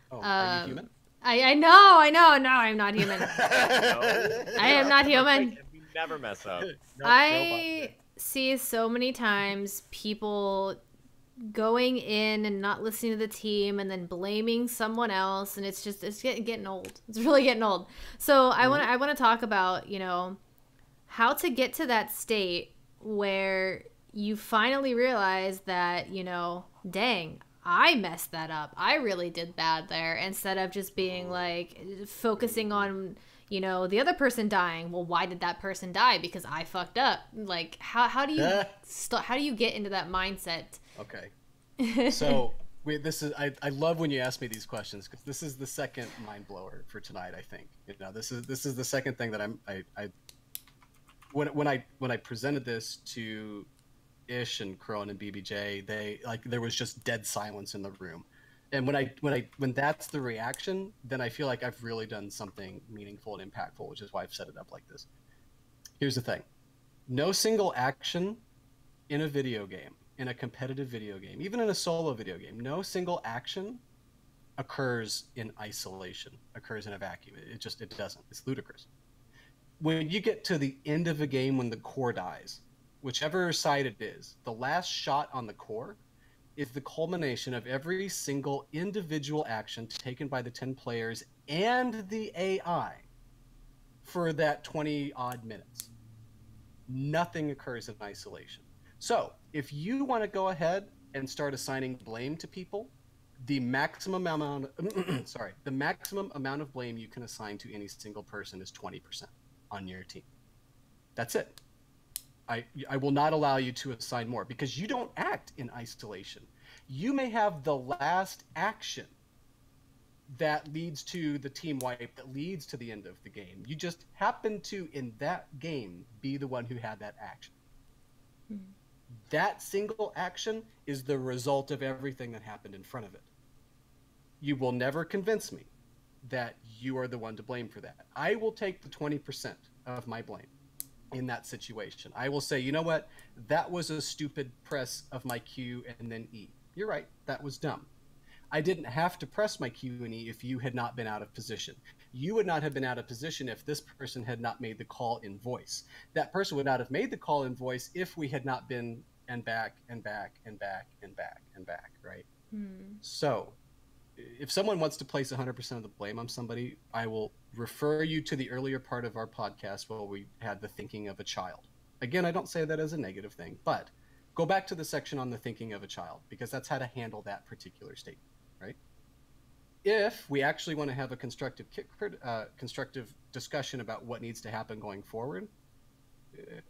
Oh, are you human? I know. No, I'm not human. I am not human. We never mess up. I see so many times people going in and not listening to the team and then blaming someone else, and it's getting old. It's really getting old. So I want to talk about, how to get to that state where you finally realize that, dang, I messed that up. I really did bad there, instead of just being like focusing on, the other person dying. Well, why did that person die? Because I fucked up. Like, how do you how do you get into that mindset? Okay. So I love when you ask me these questions because this is the second mind blower for tonight. I think this is the second thing that when I presented this to Ish and Crone and BBJ, there was just dead silence in the room. And when that's the reaction, then I feel like I've really done something meaningful and impactful, which is why I've set it up like this. Here's the thing. No single action in a video game, in a competitive video game, even in a solo video game, no single action occurs in isolation, occurs in a vacuum. It doesn't. It's ludicrous. When you get to the end of a game, when the core dies, whichever side it is, the last shot on the core is the culmination of every single individual action taken by the 10 players and the AI for that 20 odd minutes. Nothing occurs in isolation. So if you want to go ahead and start assigning blame to people, the maximum amount of blame you can assign to any single person is 20% on your team. That's it. I will not allow you to assign more because you don't act in isolation. You may have the last action that leads to the team wipe, that leads to the end of the game. You just happen to, in that game, be the one who had that action. Mm-hmm. That single action is the result of everything that happened in front of it. You will never convince me that you are the one to blame for that. I will take the 20% of my blame in that situation. I will say, you know what? That was a stupid press of my Q and then E. You're right. That was dumb. I didn't have to press my Q and E if you had not been out of position. You would not have been out of position if this person had not made the call in voice. That person would not have made the call in voice if we had not been and back and back and back and back and back, right? So if someone wants to place 100% of the blame on somebody, I will refer you to the earlier part of our podcast where we had the thinking of a child. Again, I don't say that as a negative thing, but go back to the section on the thinking of a child because that's how to handle that particular statement, right? If we actually want to have a constructive discussion about what needs to happen going forward,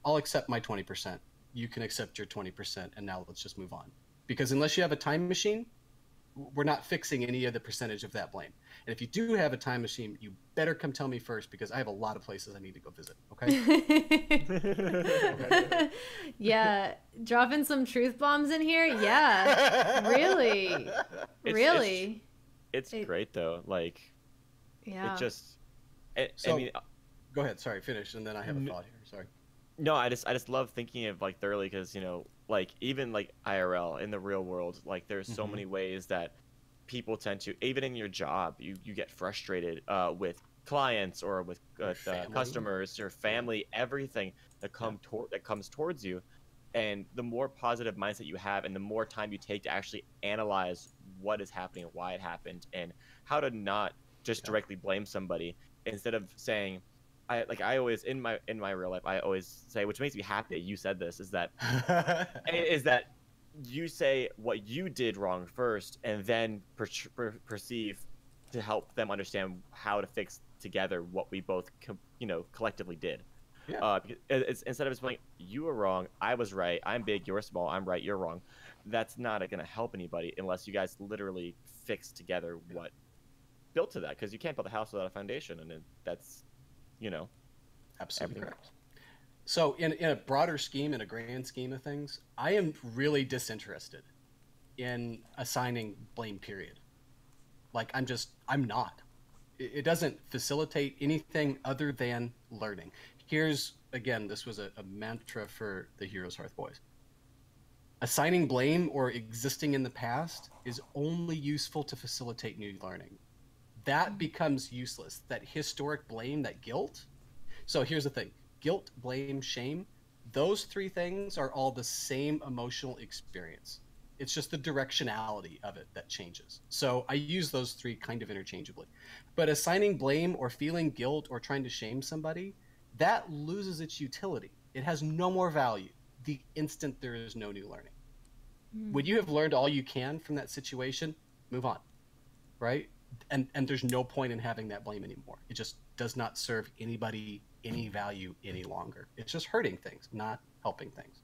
I'll accept my 20%. You can accept your 20%, and now let's just move on. Because unless you have a time machine, we're not fixing any of the percentage of that blame. And if you do have a time machine, you better come tell me first because I have a lot of places I need to go visit. Okay? Okay. Yeah. Dropping some truth bombs in here. Yeah. Really. Really. It's great though. Like, yeah. it just, I mean, go ahead. Sorry, finish. And then I have a thought here. Sorry. No, I just love thinking of like thoroughly because like even like IRL in the real world, like there's so Mm-hmm. many ways that people tend to, even in your job, you get frustrated with clients or with Your family. customers, your Yeah. family, everything Yeah. that comes towards you, and the more positive mindset you have, and the more time you take to actually analyze what is happening, why it happened, and how to not just Yeah. directly blame somebody instead of saying I always in my real life I always say, which makes me happy that you said this, is that you say what you did wrong first and then perceive to help them understand how to fix together what we both collectively did. Yeah. Because it's instead of just like you were wrong, I was right, I'm big, you're small, I'm right, you're wrong. That's not going to help anybody unless you guys literally fix together what built to that, because you can't build a house without a foundation, and that's you know Absolutely everything. correct. So in a broader scheme, in a grand scheme of things, I am really disinterested in assigning blame, period. Like I'm not. It doesn't facilitate anything other than learning. Here's, again, this was a mantra for the Heroes Hearth boys. Assigning blame or existing in the past is only useful to facilitate new learning. That becomes useless. That historic blame, that guilt. So here's the thing: guilt, blame, shame, those three things are all the same emotional experience. It's just the directionality of it that changes. So I use those three kind of interchangeably. But assigning blame or feeling guilt or trying to shame somebody, that loses its utility. It has no more value the instant there is no new learning. When you have learned all you can from that situation, move on, right? And there's no point in having that blame anymore. It just does not serve anybody any value any longer. It's just hurting things, not helping things.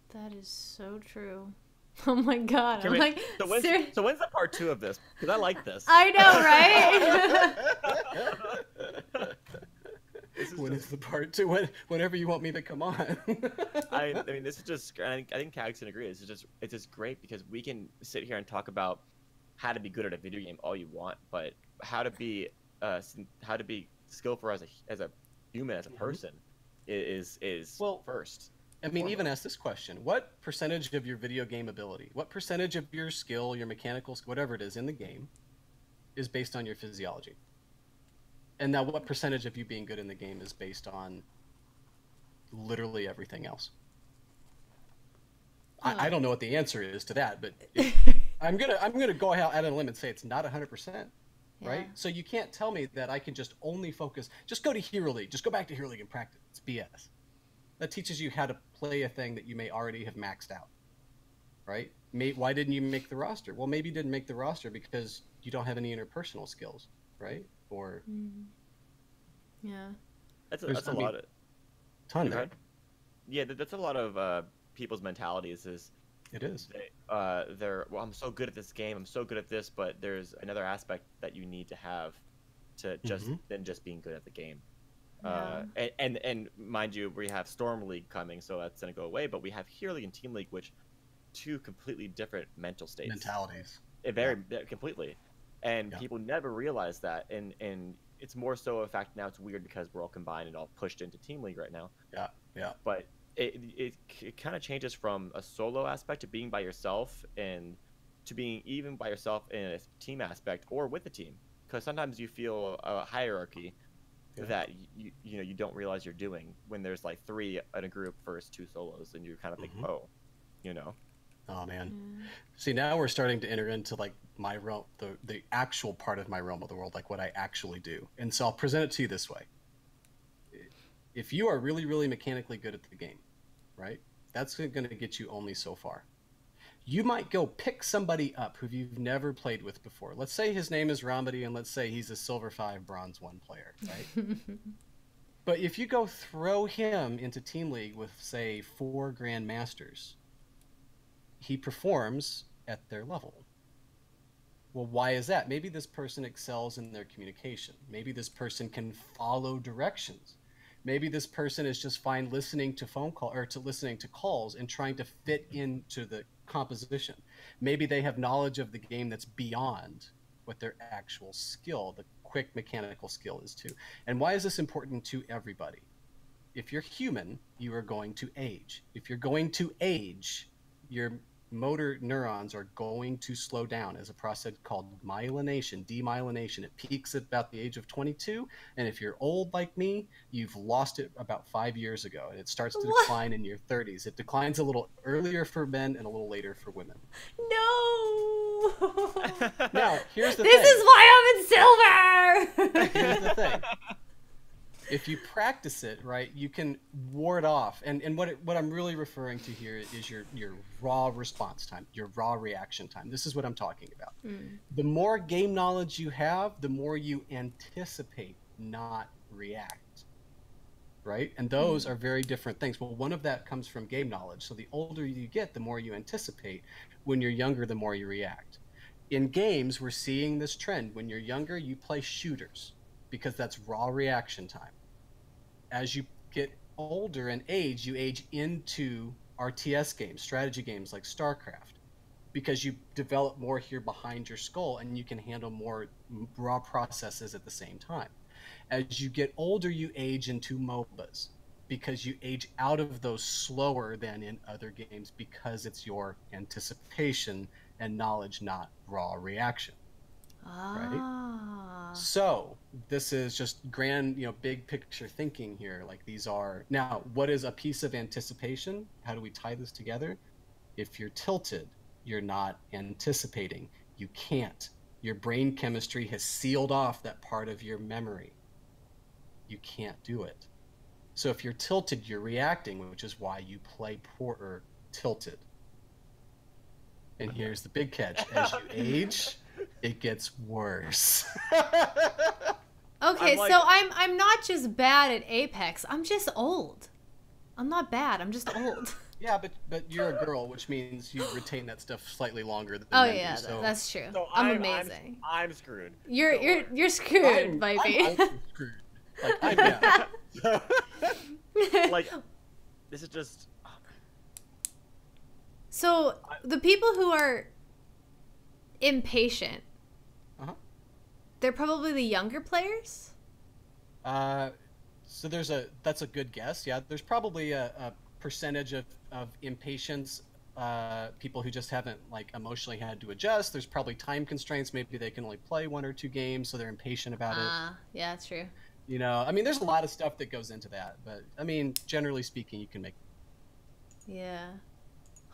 That is so true. Oh my god! Okay, I'm wait, like, so when's the part 2 of this? Because I like this. I know, right? When is the part two? Whenever you want me to come on. I mean, this is just. I think Cags can agree. It's just great because we can sit here and talk about how to be good at a video game all you want, but how to be skillful as a human, as a person, is Well, first. I mean, even ask this question: what percentage of your video game ability, what percentage of your skill, your mechanical, whatever it is in the game, is based on your physiology? And now, what percentage of you being good in the game is based on literally everything else? I don't know what the answer is to that, but I'm gonna go out on a limb and say it's not 100%, right? Yeah. So you can't tell me that I can just only focus. Just go to Hero League. Just go back to Hero League and practice. It's BS. That teaches you how to play a thing that you may already have maxed out, right? Why didn't you make the roster? Well, maybe you didn't make the roster because you don't have any interpersonal skills, right? Or Yeah. That's There's, a I mean, lot of. ton Go there. ahead. Yeah, that's a lot of people's mentalities. It is. They're, well, I'm so good at this game, I'm so good at this, but there's another aspect that you need to have to just being good at the game. Yeah. And mind you, we have Storm League coming, so that's gonna go away. But we have Hero League and Team League, which two completely different mental states. Mentalities. Completely, and Yeah. people never realize that. And it's more so a fact now. It's weird because we're all combined and all pushed into Team League right now. Yeah. Yeah. But it kind of changes from a solo aspect to being by yourself, and to being even by yourself in a team aspect or with a team, because sometimes you feel a hierarchy that you don't realize you're doing when there's like 3 in a group versus 2 solos, and you kind of think, oh, Oh man. See, now we're starting to enter into like my realm, the actual part of my realm of the world, like what I actually do. And so I'll present it to you this way. If you are really, really mechanically good at the game, right? That's going to get you only so far. You might go pick somebody up who you've never played with before. Let's say his name is Romedy, and let's say he's a Silver 5, Bronze 1 player, right? But if you go throw him into Team League with, say, 4 Grandmasters, he performs at their level. Well, why is that? Maybe this person excels in their communication. Maybe this person can follow directions. Maybe this person is just fine listening to phone call or to listening to calls and trying to fit into the composition. Maybe they have knowledge of the game that's beyond what their actual skill, the quick mechanical skill, is too. And why is this important to everybody? if you're human, you are going to age. If you're going to age, your motor neurons are going to slow down as a process called myelination, demyelination. It peaks at about the age of 22. And if you're old like me, you've lost it about 5 years ago. And it starts to decline in your 30s. It declines a little earlier for men and a little later for women. No. Now, here's the thing. This is why I'm in silver. Here's the thing. If you practice it, right, you can ward off. And what I'm really referring to here is your raw response time, your raw reaction time. This is what I'm talking about. The more game knowledge you have, the more you anticipate, not react, right? And those are very different things. Well, one of that comes from game knowledge. So the older you get, the more you anticipate. When you're younger, the more you react. In games, we're seeing this trend. When you're younger, you play shooters, because that's raw reaction time. As you get older and age, you age into RTS games, strategy games like StarCraft, because you develop more here behind your skull and you can handle more raw processes at the same time. As you get older, you age into MOBAs, because you age out of those slower than in other games, because it's your anticipation and knowledge, not raw reaction. Right? So this is just grand, big picture thinking here. Like, these are, now, what is a piece of anticipation? How do we tie this together? If you're tilted, you're not anticipating. You can't. Your brain chemistry has sealed off that part of your memory. You can't do it. So if you're tilted, you're reacting, which is why you play poor or tilted. And here's the big catch. As you age, it gets worse. Okay, so I'm not just bad at Apex. I'm just old. I'm not bad. I'm just old. Yeah, but you're a girl, which means you retain that stuff slightly longer than men do, so. That's true. So I'm amazing. I'm screwed. You're screwed, Vipey. I'm screwed. Like, I'm like, this is just. Oh, so the people who are impatient, they're probably the younger players. So that's a good guess. Yeah, there's probably a percentage of impatience, people who just haven't emotionally had to adjust. There's probably time constraints. Maybe they can only play 1 or 2 games, so they're impatient about it. Yeah, that's true. There's a lot of stuff that goes into that, but generally speaking, you can make. Yeah.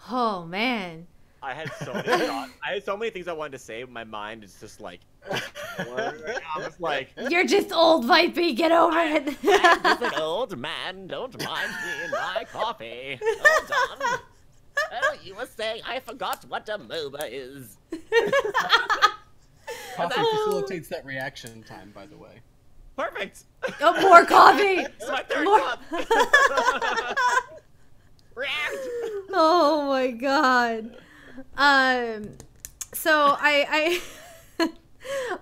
Oh man. I had so many thoughts. I had so many things I wanted to say, but my mind is just like. I was like, you're just old, Vipey. Get over it. I'm just an old man. Don't mind me in my coffee. Hold on. Oh, you were saying I forgot what a MOBA is. Coffee facilitates that reaction time, by the way. Perfect. Oh, more coffee. It's my third cup. React. Oh my god. So I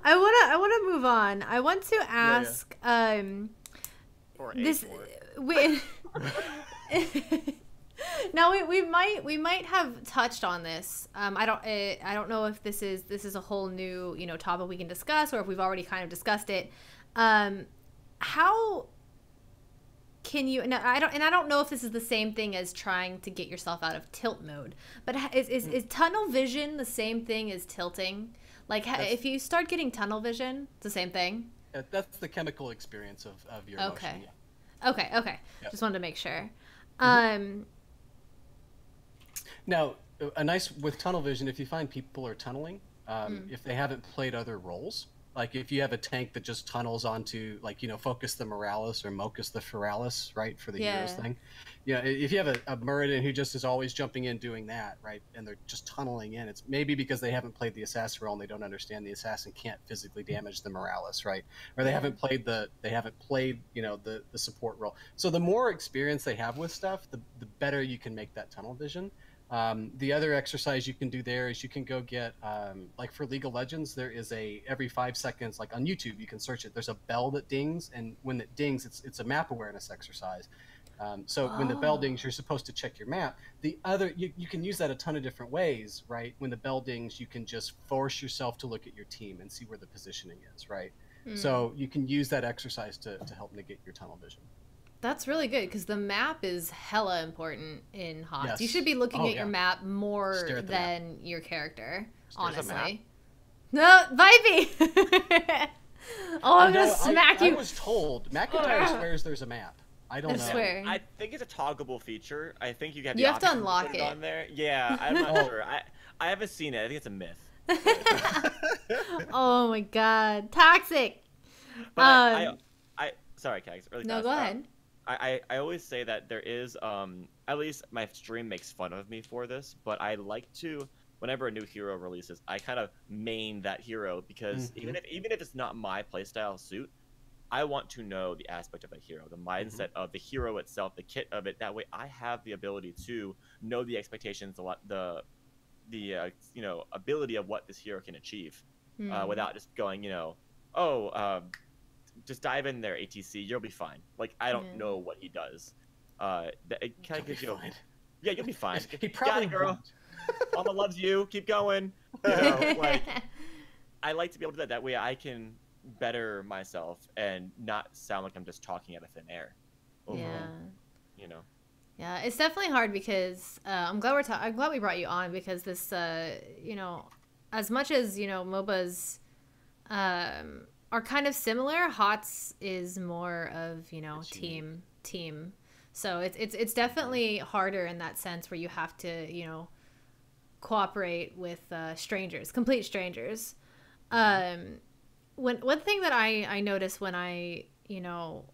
wanna move on. I want to ask this now we might have touched on this. I don't know if this is a whole new topic we can discuss, or if we've already kind of discussed it. How can you? Now, I don't know if this is the same thing as trying to get yourself out of tilt mode, but is tunnel vision the same thing as tilting? Like, if you start getting tunnel vision, it's the same thing. That's the chemical experience of your emotion. Yeah. Okay. Yep. Just wanted to make sure. Now, with tunnel vision, if you find people are tunneling, if they haven't played other roles, like if you have a tank that just tunnels onto, Focus the Morales or Mocus the Feralis, right, for the heroes thing. If you have a Muradin who just is always jumping in doing that, right, and they're just tunneling in, it's maybe because they haven't played the assassin role and they don't understand the assassin can't physically damage the Morales, right? Or they haven't played the support role. So the more experience they have with stuff, the better you can make that tunnel vision. The other exercise you can do there is you can go get, for League of Legends, there is every 5 seconds, like on YouTube, you can search it. There's a bell that dings, and when it dings, it's a map awareness exercise. When the bell dings, you're supposed to check your map. You can use that a ton of different ways, right? When the bell dings, you can just force yourself to look at your team and see where the positioning is, right? So you can use that exercise to help negate your tunnel vision. That's really good because the map is hella important in HOTS. Yes. You should be looking at yeah. your map more Stare at the than your character, honestly. map? No, Vipey! Oh, I'm gonna smack you. I was told. McIntyre swears there's a map. I don't know. swear. I think it's a toggable feature. I think you have You the have to option unlock put it. on there. Yeah, I'm not sure. I haven't seen it. I think it's a myth. Oh my god, toxic. But I sorry, Kags. Really No, fast. go ahead. I always say that there is at least my stream makes fun of me for this, but I like to, whenever a new hero releases, I kind of main that hero because even if it's not my playstyle suit, I want to know the aspect of that hero, the mindset of the hero itself, the kit of it. That way, I have the ability to know the expectations, the you know, ability of what this hero can achieve, without just going, you know, just dive in there, ATC, you'll be fine. Like, I don't know what he does. It kind of gives you, yeah, you'll be fine. He probably got it, girl. won't. Mama loves you. Keep going. You know, like, I like to be able to do that. That way, I can better myself and not sound like I'm just talking out of thin air. Overall, you know. Yeah, it's definitely hard because I'm glad I'm glad we brought you on because this, you know, as much as, you know, MOBAs are kind of similar, HOTS is more of, you know, team. So it's definitely harder in that sense where you have to, you know, cooperate with strangers, complete strangers. One thing that I notice when I, you know,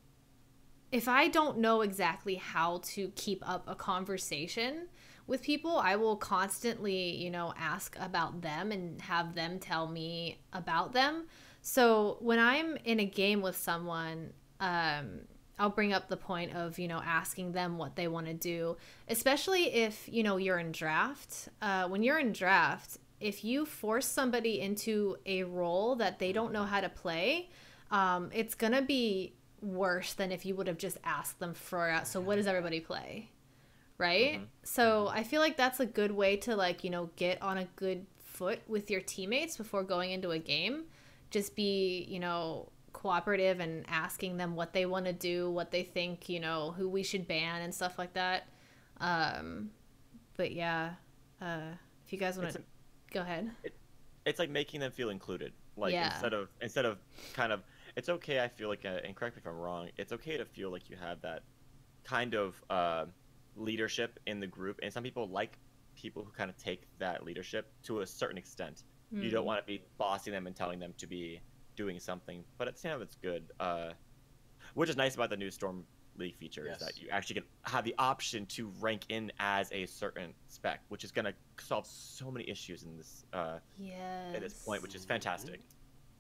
if I don't know exactly how to keep up a conversation with people, I will constantly, you know, ask about them and have them tell me about them. So when I'm in a game with someone, I'll bring up the point of, you know, asking them what they want to do, especially if, you know, you're in draft. When you're in draft, if you force somebody into a role that they don't know how to play, it's going to be worse than if you would have just asked them for, so what does everybody play? Right? So I feel like that's a good way to, like, you know, get on a good foot with your teammates before going into a game. Just be, you know, cooperative and asking them what they want to do, what they think, you know, who we should ban and stuff like that. But yeah, if you guys want to go ahead. It's like making them feel included. Like, instead of kind of, it's okay, I feel like, and correct me if I'm wrong, it's okay to feel like you have that kind of leadership in the group. And some people like people who kind of take that leadership to a certain extent. You don't want to be bossing them and telling them to be doing something, but at the same time, it's good. Which is nice about the new Storm League feature is that you actually can have the option to rank in as a certain spec, which is going to solve so many issues in this at this point, which is fantastic.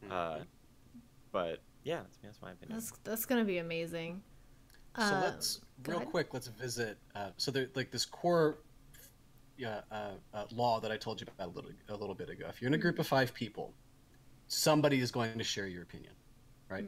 But yeah, that's my opinion. That's going to be amazing. So let's let's visit. So there, like, this core law that I told you about a little bit ago. If you're in a group of 5 people, somebody is going to share your opinion, right?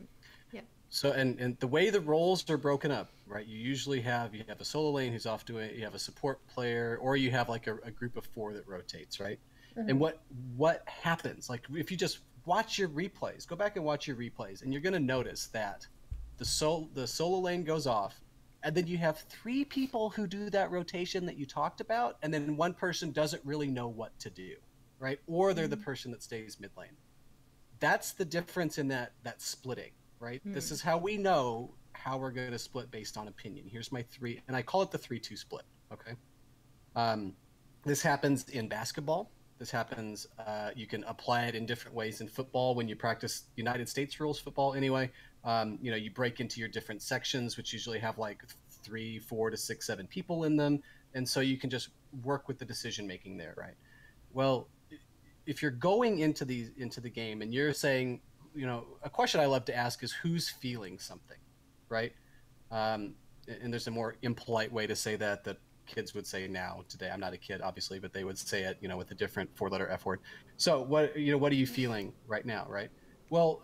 Yeah. So and the way the roles are broken up, right? You usually have a solo lane who's off doing it. You have a support player, or you have like a group of 4 that rotates, right? And what happens? Like, if you just watch your replays, go back and watch your replays, and you're going to notice that the solo lane goes off, and then you have 3 people who do that rotation that you talked about, and then 1 person doesn't really know what to do, right? Or they're the person that stays mid lane. That's the difference in that splitting, right? This is how we know how we're going to split based on opinion. Here's my 3, and I call it the 3-2 split, okay? This happens in basketball. This happens, you can apply it in different ways in football when you practice United States rules football anyway. You know, you break into your different sections, which usually have like 3, 4 to 6, 7 people in them. And so you can just work with the decision making there, right? Well, if you're going into the game and you're saying, you know, a question I love to ask is who's feeling something, right? And there's a more impolite way to say that kids would say now today. I'm not a kid, obviously, but they would say it, you know, with a different 4-letter F word. So what are you feeling right now, right? Well,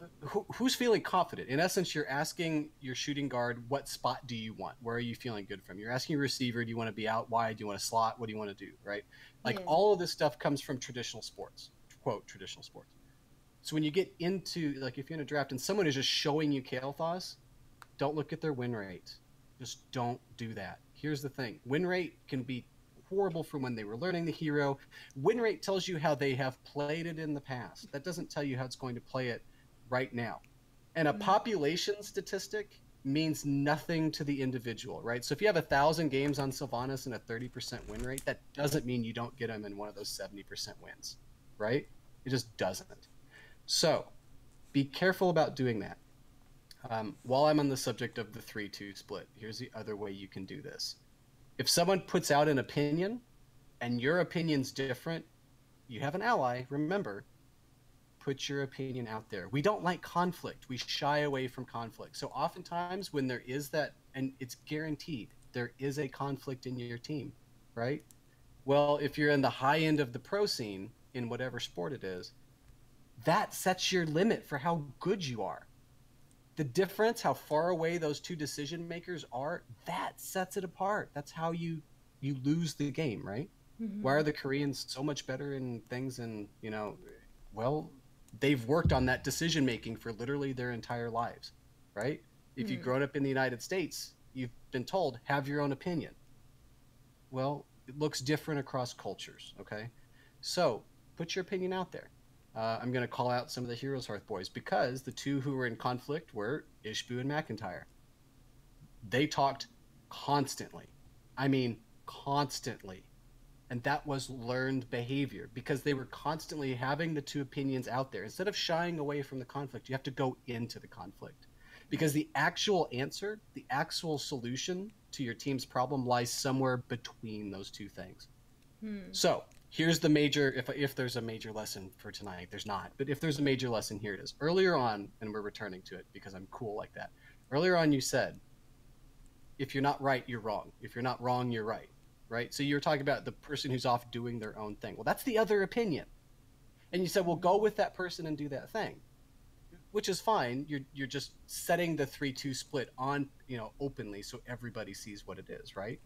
who's feeling confident? In essence, you're asking your shooting guard, what spot do you want? Where are you feeling good from? You're asking your receiver, do you want to be out wide? Do you want to slot? What do you want to do, right? Like, all of this stuff comes from traditional sports, quote, traditional sports. So when you get into, like, if you're in a draft and someone is just showing you Kael'thas, don't look at their win rate. Just don't do that. Here's the thing. Win rate can be horrible from when they were learning the hero. Win rate tells you how they have played it in the past. That doesn't tell you how it's going to play it right now. And a population statistic means nothing to the individual, right? So if you have 1,000 games on Sylvanas and a 30% win rate, that doesn't mean you don't get them in one of those 70% wins, right? It just doesn't. So be careful about doing that. While I'm on the subject of the 3-2 split, here's the other way you can do this. If someone puts out an opinion and your opinion's different, you have an ally. Remember, put your opinion out there. We don't like conflict. We shy away from conflict. So oftentimes when there is that, and it's guaranteed, there is a conflict in your team, right? Well, if you're in the high end of the pro scene in whatever sport it is, that sets your limit for how good you are. The difference, how far away those two decision makers are, that sets it apart. That's how you lose the game, right? Mm-hmm. Why are the Koreans so much better in things? And, you know, well, they've worked on that decision making for literally their entire lives, right? If you've grown up in the United States, you've been told, have your own opinion. Well, it looks different across cultures, okay? So put your opinion out there. I'm going to call out some of the Heroes Hearth boys because the two who were in conflict were Ishbu and McIntyre. They talked constantly. I mean, constantly. And that was learned behavior because they were constantly having the two opinions out there. Instead of shying away from the conflict, you have to go into the conflict because the actual answer, the actual solution to your team's problem lies somewhere between those two things. So here's the major, if there's a major lesson for tonight, there's not, but if there's a major lesson, here it is. Earlier on, and we're returning to it because I'm cool like that. Earlier on, you said, if you're not right, you're wrong. If you're not wrong, you're right, right? So you're talking about the person who's off doing their own thing. Well, that's the other opinion. And you said, well, go with that person and do that thing, which is fine. You're just setting the 3-2 split on, you know, openly so everybody sees what it is, right?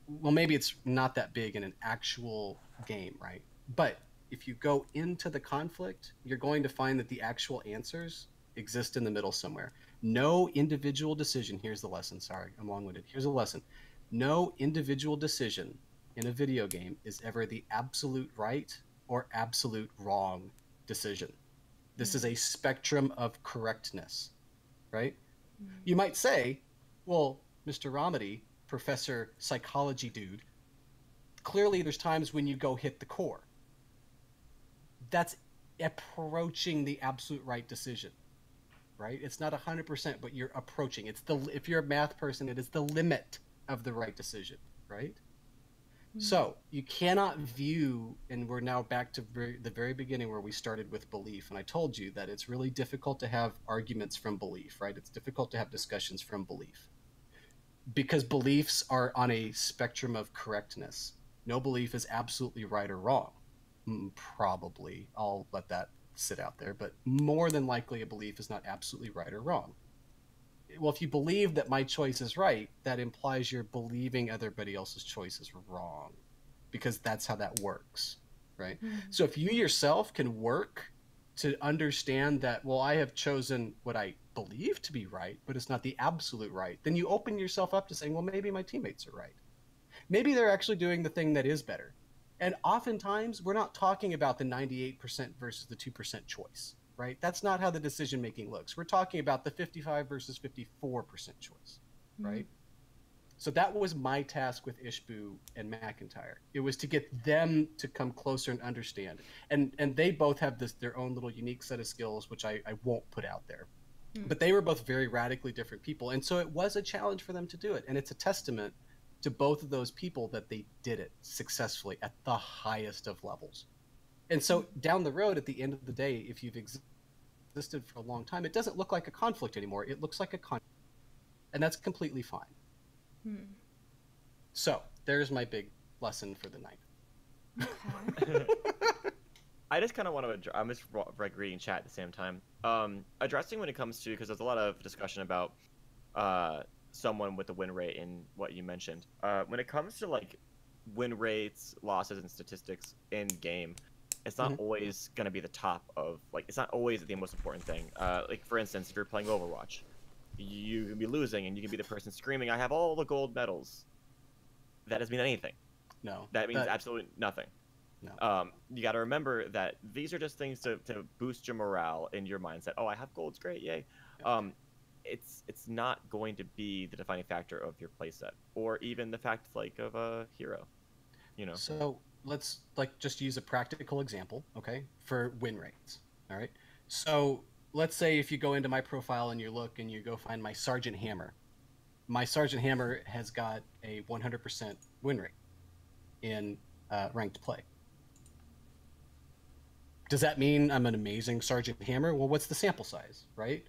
Well, maybe it's not that big in an actual game, right? But if you go into the conflict, you're going to find that the actual answers exist in the middle somewhere. No individual decision, here's the lesson, sorry, I'm long-winded. Here's a lesson. No individual decision in a video game is ever the absolute right or absolute wrong decision. This is a spectrum of correctness, right? You might say, well, Mr. Romedy, Professor Psychology dude, clearly there's times when you go hit the core. That's approaching the absolute right decision, right? It's not 100%, but you're approaching. It's if you're a math person, it is the limit of the right decision, right? So you cannot view, and we're now back to the very beginning where we started with belief. And I told you that it's really difficult to have arguments from belief, right? It's difficult to have discussions from belief. Because beliefs are on a spectrum of correctness. No belief is absolutely right or wrong. Probably. I'll let that sit out there. But more than likely, a belief is not absolutely right or wrong. Well, if you believe that my choice is right, that implies you're believing everybody else's choice is wrong. Because that's how that works, right? So if you yourself can work to understand that, well, I have chosen what I believe to be right, but it's not the absolute right, then you open yourself up to saying, well, maybe my teammates are right. Maybe they're actually doing the thing that is better. And oftentimes, we're not talking about the 98% versus the 2% choice, right? That's not how the decision-making looks. We're talking about the 55 versus 54% choice, right? So that was my task with Ishbu and McIntyre. It was to get them to come closer and understand. And they both have their own little unique set of skills, which I won't put out there. But they were both very radically different people. And so it was a challenge for them to do it. And it's a testament to both of those people that they did it successfully at the highest of levels. And so down the road, at the end of the day, if you've existed for a long time, it doesn't look like a conflict anymore. It looks like a conflict. And that's completely fine. So there's my big lesson for the night. Okay. I just kind of want to, I'm just reading chat at the same time. Addressing when it comes to, because there's a lot of discussion about someone with the win rate in what you mentioned. When it comes to like win rates, losses, and statistics in game, it's not always going to be the top of, like, it's not always the most important thing. Like, for instance, if you're playing Overwatch, You can be losing, and you can be the person screaming, "I have all the gold medals." That doesn't mean anything. No. That means absolutely nothing. No. You got to remember that these are just things to boost your morale in your mindset. Oh, I have gold's great, yay. It's not going to be the defining factor of your playset, or even the fact like of a hero. You know. So let's just use a practical example, okay, for win rates. All right. So let's say if you go into my profile and you look and you go find my Sergeant Hammer. My Sergeant Hammer has got a 100% win rate in ranked play. Does that mean I'm an amazing Sergeant Hammer? Well, what's the sample size, right?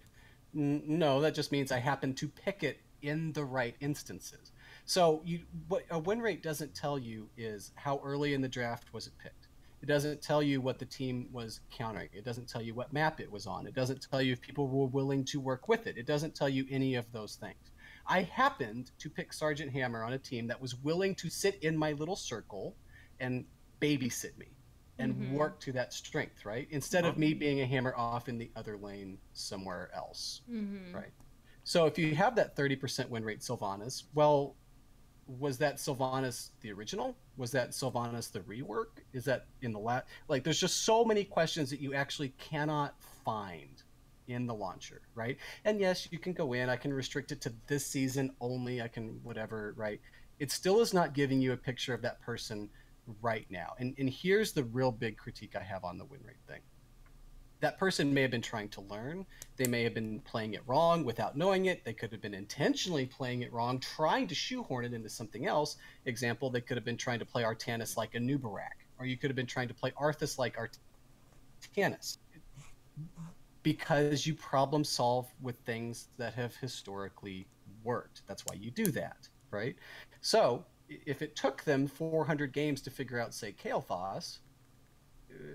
No, that just means I happen to pick it in the right instances. So what a win rate doesn't tell you is how early in the draft was it picked. It doesn't tell you what the team was countering. It doesn't tell you what map it was on. It doesn't tell you if people were willing to work with it. It doesn't tell you any of those things. I happened to pick Sergeant Hammer on a team that was willing to sit in my little circle and babysit me and work to that strength, right? Instead of me being a hammer off in the other lane somewhere else, right? So if you have that 30% win rate Sylvanas, well, was that Sylvanas the original? Was that Sylvanas the rework? Is that in the last? Like, there's just so many questions that you actually cannot find in the launcher, right? And yes, you can go in, I can restrict it to this season only, I can whatever, right? It still is not giving you a picture of that person right now. And here's the real big critique I have on the win rate thing. That person may have been trying to learn. They may have been playing it wrong without knowing it. They could have been intentionally playing it wrong, trying to shoehorn it into something else. Example, they could have been trying to play Artanis like a Nubarak, or you could have been trying to play Arthas like Artanis. Because you problem solve with things that have historically worked. That's why you do that, right? So if it took them 400 games to figure out, say, Kael'thas,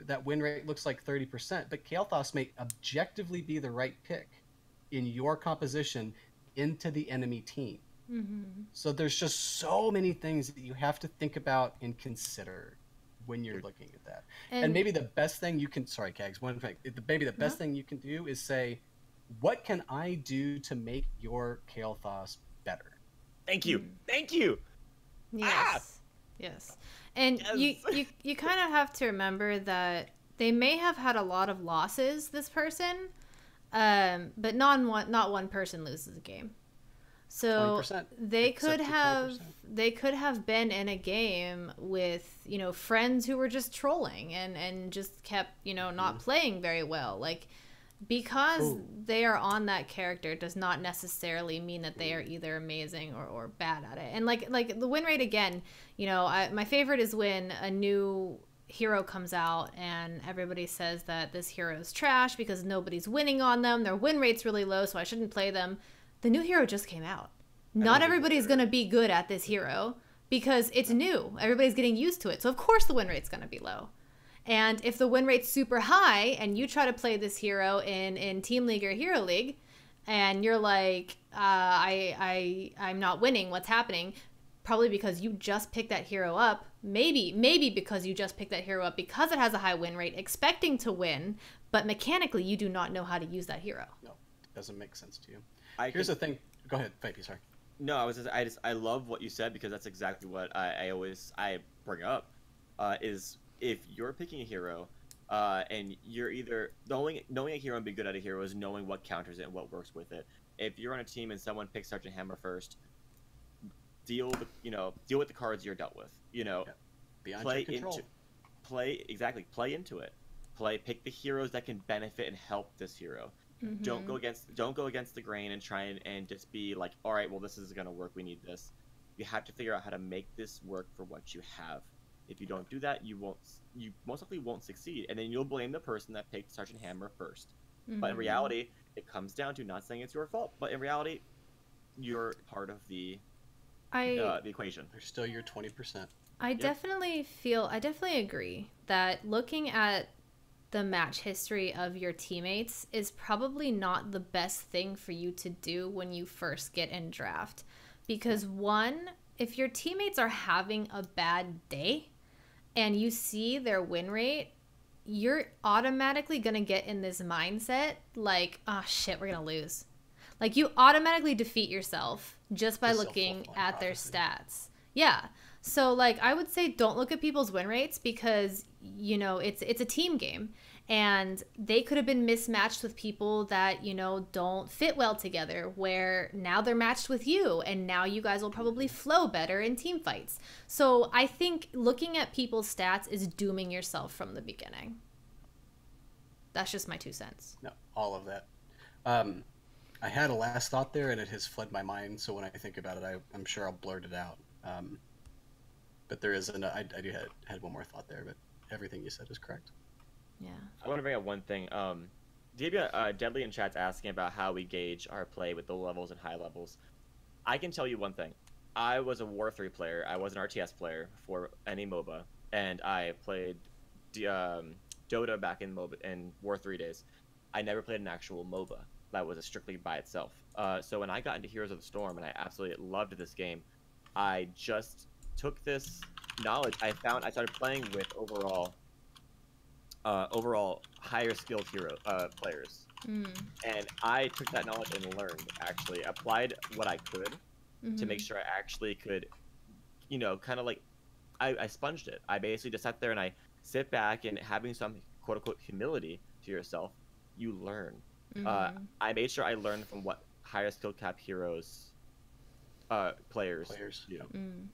that win rate looks like 30%, but Kael'thas may objectively be the right pick in your composition into the enemy team. So there's just so many things that you have to think about and consider when you're looking at that. And maybe the best thing you can, sorry, Kags, one thing, maybe the best thing you can do is say, what can I do to make your Kael'thas better? Thank you. Thank you. Yes. Yes. And you kind of have to remember that they may have had a lot of losses, this person, but not one person loses a game. So 20%. they could have been in a game with, you know, friends who were just trolling and just kept, you know, not playing very well. Like, because they are on that character does not necessarily mean that they are either amazing or bad at it. And like the win rate, again, you know, my favorite is when a new hero comes out and everybody says that this hero is trash because nobody's winning on them. Their win rate's really low, so I shouldn't play them. The new hero just came out. Not everybody's going to be good at this hero because it's new. Everybody's getting used to it. So of course the win rate's going to be low. And if the win rate's super high and you try to play this hero in Team League or Hero League and you're like, I'm not winning, what's happening? Probably because you just picked that hero up. Maybe because you just picked that hero up because it has a high win rate, expecting to win, but mechanically you do not know how to use that hero. No, it doesn't make sense to you. Here's the thing. Go ahead, Vipey, sorry. No, I love what you said because that's exactly what I bring up. Is if you're picking a hero, and you're either knowing a hero and be good at a hero is knowing what counters it and what works with it. If you're on a team and someone picks Sergeant Hammer first, deal with the cards you're dealt with. You know, beyond your control. Play into it. Pick the heroes that can benefit and help this hero. Don't go against the grain and try and just be like, all right, well, this is gonna work. We need this. You have to figure out how to make this work for what you have. If you don't do that, you most likely won't succeed, and then you'll blame the person that picked Sergeant Hammer first. But in reality, it comes down to not saying it's your fault, but in reality, you're part of the equation. They're still your 20%. I definitely agree that looking at the match history of your teammates is probably not the best thing for you to do when you first get in draft. Because one, if your teammates are having a bad day and you see their win rate, you're automatically going to get in this mindset like, oh shit, we're going to lose. Like, you automatically defeat yourself just by The looking self-fulfilling at their prophecy. stats. Yeah. So, like, I would say don't look at people's win rates because, you know, it's a team game. And they could have been mismatched with people that, you know, don't fit well together, where now they're matched with you, and now you guys will probably flow better in team fights. So I think looking at people's stats is dooming yourself from the beginning. That's just my 2 cents. No, all of that. I had a last thought there, and it has fled my mind. So when I think about it, I'm sure I'll blurt it out. But there is I do had one more thought there, but everything you said is correct. Yeah. I want to bring up one thing. Deadly in chat's asking about how we gauge our play with low levels and high levels. I can tell you one thing. I was a War 3 player. I was an RTS player for any MOBA, and I played Dota back in War 3 days. I never played an actual MOBA that was strictly by itself. So when I got into Heroes of the Storm, and I absolutely loved this game, I just took this knowledge I started playing with overall higher skilled players, and I took that knowledge and learned, actually applied what I could to make sure I actually could, you know, kind of like I sponged it. I basically just sat there and I sit back, and having some quote unquote humility to yourself, you learn. I made sure I learned from what higher skilled cap heroes players do.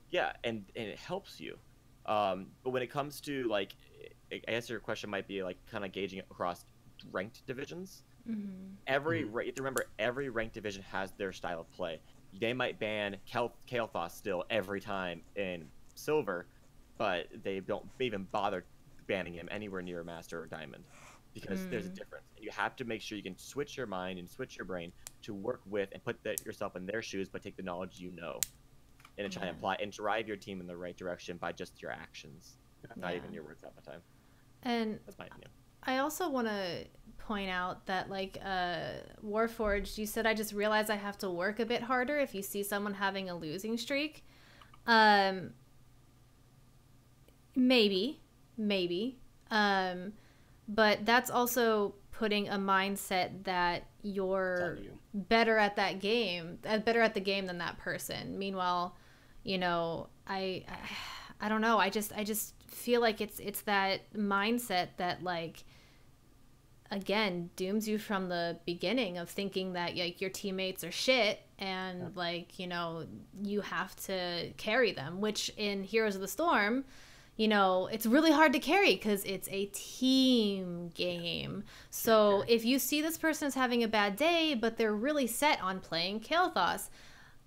Yeah, and it helps you. But when it comes to, like, I guess your question might be like kind of gauging it across ranked divisions. You have to remember, every ranked division has their style of play. They might ban Kael'thas still every time in silver, but they don't even bother banning him anywhere near master or diamond, because there's a difference. You have to make sure you can switch your mind and switch your brain to work with and put yourself in their shoes, but take the knowledge you know and try and apply and drive your team in the right direction by just your actions, not even your words half the time. And that's my opinion. I also want to point out that, like, Warforged, you said, I just realized I have to work a bit harder if you see someone having a losing streak. Maybe. But that's also putting a mindset that you're better at that game, better at the game than that person. Meanwhile, you know, I don't know. I just feel like it's that mindset that, like, again, dooms you from the beginning of thinking that, like, your teammates are shit and like, you know, you have to carry them, which in Heroes of the Storm, you know, it's really hard to carry because it's a team game. So if you see this person is having a bad day, but they're really set on playing Kael'thas,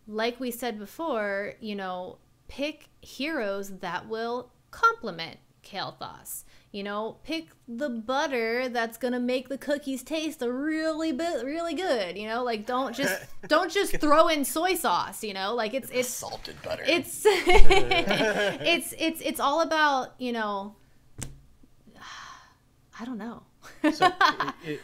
like we said before, you know, pick heroes that will complement Kael'thas. You know, pick the butter that's gonna make the cookies taste really good. You know, like, don't just throw in soy sauce. You know, like, it's salted butter. It's it's all about, you know, I don't know. So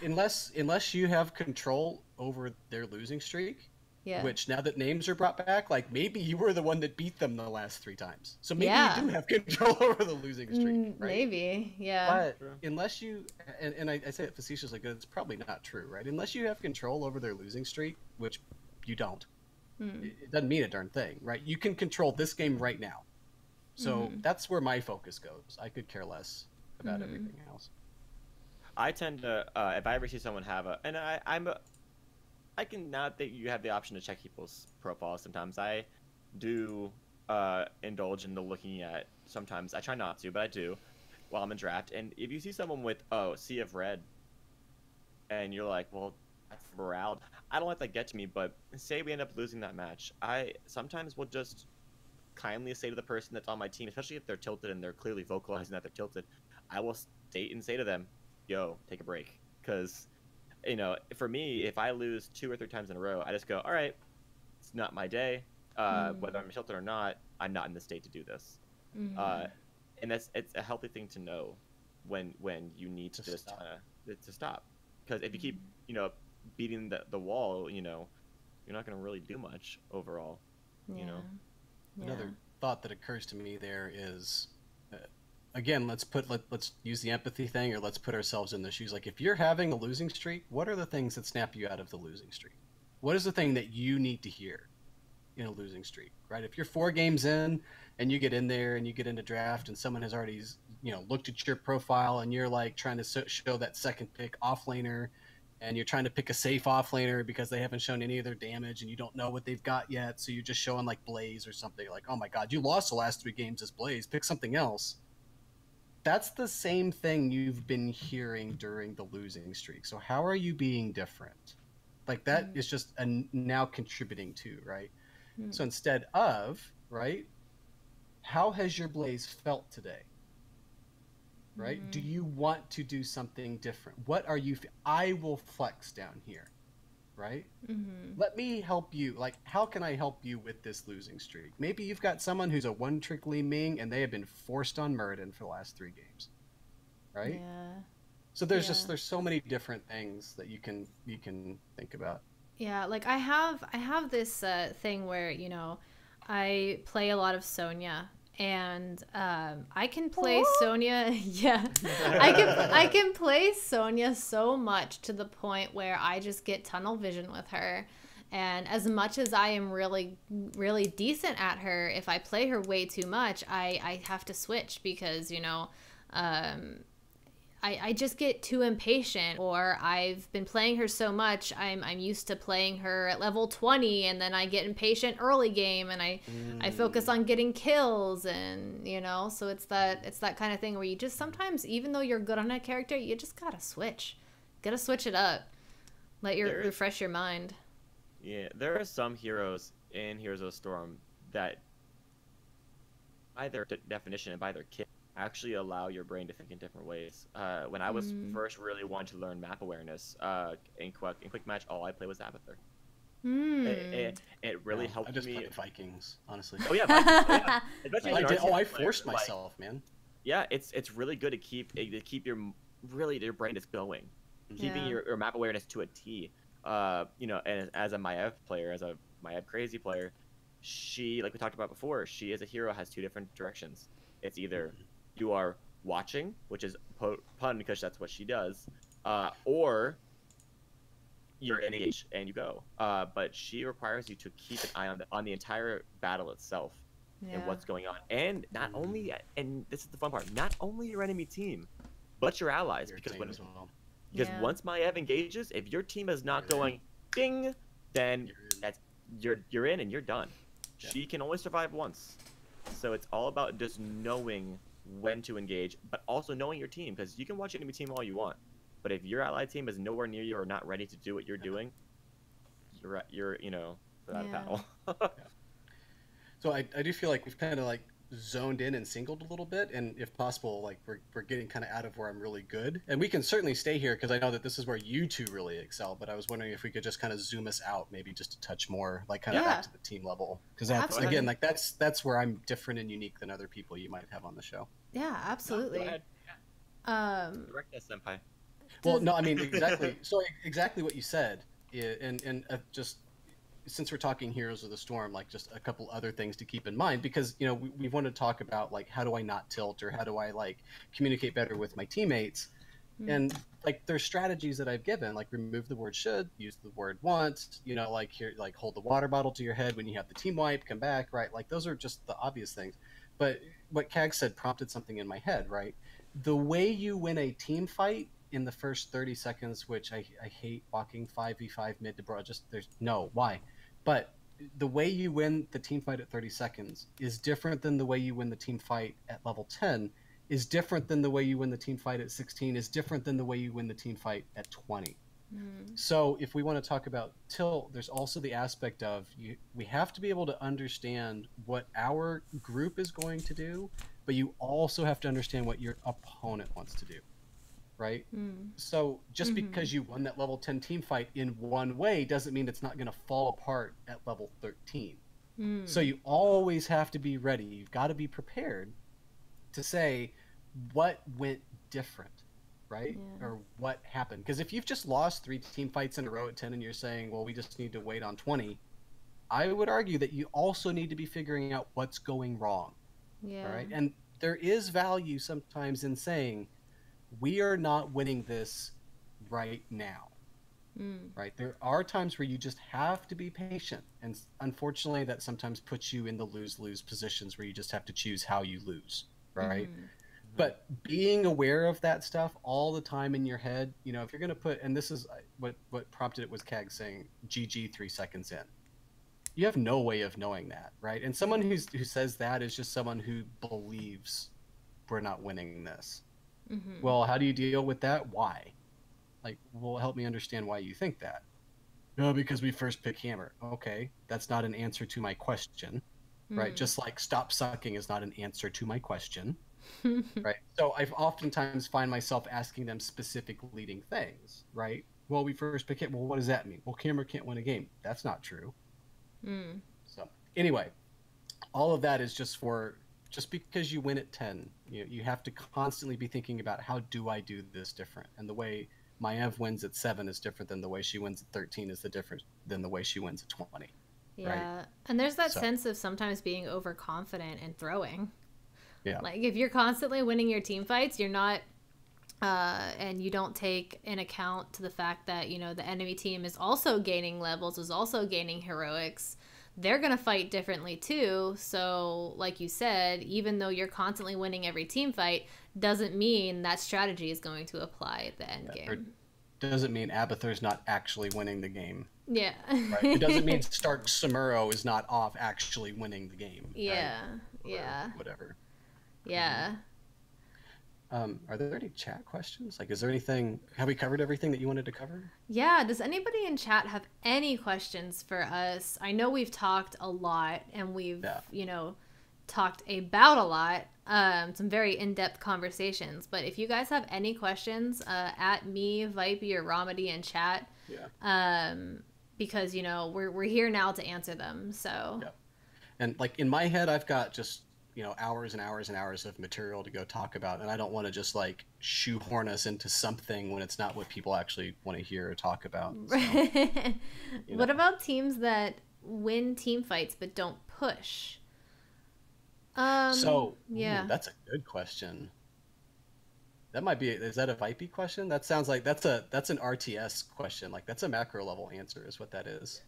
unless you have control over their losing streak. Yeah. Which, now that names are brought back, like, maybe you were the one that beat them the last 3 times. So maybe you do have control over the losing streak, right? Maybe, yeah. But unless you, and I say it facetiously because it's probably not true, right? Unless you have control over their losing streak, which you don't, it doesn't mean a darn thing, right? You can control this game right now. So that's where my focus goes. I could care less about everything else. I tend to, if I ever see someone have I can, now that you have the option to check people's profiles, sometimes I do indulge in the looking at, sometimes I try not to, but I do while I'm in draft. And if you see someone with Sea of Red, and you're like, well, that's morale, I don't let that get to me. But say we end up losing that match, I sometimes will just kindly say to the person that's on my team, especially if they're tilted and they're clearly vocalizing that they're tilted, I will state and say to them, yo, take a break. Because, you know, for me, if I lose 2 or 3 times in a row, I just go, all right, it's not my day. Whether I'm tilted or not, I'm not in the state to do this. And it's a healthy thing to know when you need to just to stop. Because if you keep, you know, beating the wall, you know, you're not going to really do much overall. You know. Another thought that occurs to me there is, again, let's use the empathy thing, or let's put ourselves in the shoes. Like, if you're having a losing streak, what are the things that snap you out of the losing streak? What is the thing that you need to hear in a losing streak, right? If you're 4 games in and you get in there and you get into draft and someone has already, looked at your profile and you're like trying to show that second pick offlaner, and you're trying to pick a safe offlaner because they haven't shown any of their damage and you don't know what they've got yet, so you're just showing like Blaze or something, like, oh my god, you lost the last 3 games as Blaze, pick something else. That's the same thing you've been hearing during the losing streak. So how are you being different? Like, that is just now contributing to, right? So instead of, right, how has your Blaze felt today? Right? Do you want to do something different? What are you? I will flex down here, right? Let me help you. Like, how can I help you with this losing streak? Maybe you've got someone who's a one-trick Li Ming and they have been forced on Muradin for the last 3 games, right? Yeah. So there's so many different things that you can think about. Yeah, like I have this thing where, I play a lot of Sonya, and I can play Sonya. Yeah, I can play Sonya so much to the point where I just get tunnel vision with her. And as much as I am really, really decent at her, if I play her way too much, I have to switch because, I just get too impatient, or I've been playing her so much, I'm used to playing her at level 20, and then I get impatient early game, and I focus on getting kills, and so it's that kind of thing where you just sometimes, even though you're good on a character, you just gotta switch it up, refresh your mind. Yeah, there are some heroes in Heroes of the Storm that, by their definition and by their kit, actually allow your brain to think in different ways. When I was first really wanting to learn map awareness, in quick match, all I played was Abathur. It really helped me. I just played Vikings, honestly. Oh yeah, Vikings. Oh, yeah. I forced myself, man. Yeah, it's really good to keep your brain just going, keeping your map awareness to a T. And as a Maiev player, as a Maiev crazy player, she, like we talked about before, she as a hero has 2 different directions. It's either you are watching, which is pun because that's what she does, or you're engaged and you go. But she requires you to keep an eye on the entire battle itself and what's going on. And not only, and this is the fun part, not only your enemy team, but your allies. Because once Maiev engages, if your team is not going ding, then you're in and you're done. Yeah. She can only survive once. So it's all about just knowing when to engage, but also knowing your team, because you can watch enemy team all you want, but if your allied team is nowhere near you or not ready to do what you're doing, you're out of battle. So I do feel like we've kind of like zoned in and singled a little bit, and if possible, like we're getting kind of out of where I'm really good, and we can certainly stay here because I know that this is where you 2 really excel, but I was wondering if we could just kind of zoom us out maybe just a touch more, like kind of back to the team level, because that's again, like that's where I'm different and unique than other people you might have on the show. Yeah, absolutely. Go ahead. Direct us, senpai. Well, no, I mean exactly. So exactly what you said, and just since we're talking Heroes of the Storm, like just a couple other things to keep in mind, because we want to talk about like how do I not tilt, or how do I like communicate better with my teammates, and like there's strategies that I've given, like remove the word should, use the word want, like here, like hold the water bottle to your head when you have the team wipe, come back, right? Like those are just the obvious things, but what Kag said prompted something in my head, right? The way you win a team fight in the first 30 seconds, which I hate walking 5v5 mid to broad, just why? But the way you win the team fight at 30 seconds is different than the way you win the team fight at level 10, is different than the way you win the team fight at 16, is different than the way you win the team fight at 20. So if we want to talk about tilt, there's also the aspect of we have to be able to understand what our group is going to do, but you also have to understand what your opponent wants to do, right? So just because you won that level 10 team fight in one way doesn't mean it's not going to fall apart at level 13. So you always have to be ready. You've got to be prepared to say what went different, right? Or what happened. Because if you've just lost 3 team fights in a row at 10 and you're saying, well, we just need to wait on 20, I would argue that you also need to be figuring out what's going wrong. All right. And there is value sometimes in saying, we are not winning this right now. right? There are times where you just have to be patient, and unfortunately that sometimes puts you in the lose-lose positions where you just have to choose how you lose, right? But being aware of that stuff all the time in your head, you know, if you're going to put, and this is what prompted it was Kag saying GG 3 seconds in. You have no way of knowing that, right? And someone who says that is just someone who believes we're not winning this. Well, how do you deal with that? Why? Like, well, help me understand why you think that. No, because we first pick hammer. Okay, that's not an answer to my question, right? Just like stop sucking is not an answer to my question, right? So I've oftentimes find myself asking them specific leading things, right? Well, we first pick it. Well, what does that mean? Well, camera can't win a game. That's not true. So anyway, all of that is just because you win at 10, you have to constantly be thinking about how do I do this different, and the way Maev wins at 7 is different than the way she wins at 13 is the different than the way she wins at 20. Yeah. Right? And there's that sense of sometimes being overconfident and throwing. Yeah. Like if you're constantly winning your team fights, you're not and you don't take in account to the fact that, you know, the enemy team is also gaining levels, is also gaining heroics. They're going to fight differently too. So like you said, even though you're constantly winning every team fight, doesn't mean that strategy is going to apply at the end game. Doesn't mean Abathur's not actually winning the game. Yeah. Right? It doesn't mean Stark Samuro is not off actually winning the game. Yeah. Right? Yeah. Whatever. Yeah. Are there any chat questions? Like, is there anything, have we covered everything that you wanted to cover? Yeah. Does anybody in chat have any questions for us? I know we've talked a lot and we've, you know, talked about a lot, some very in-depth conversations, but if you guys have any questions, at me, Vipey, or Romedy in chat, because, you know, we're here now to answer them, so. Yeah. And like in my head, I've got just, you know, hours and hours and hours of material to go talk about, and I don't want to just like shoehorn us into something when it's not what people actually want to hear or talk about. So, what about teams that win team fights but don't push? That's a good question. That might be, is that a Vipey question? That sounds like that's an RTS question. Like that's a macro level answer is what that is.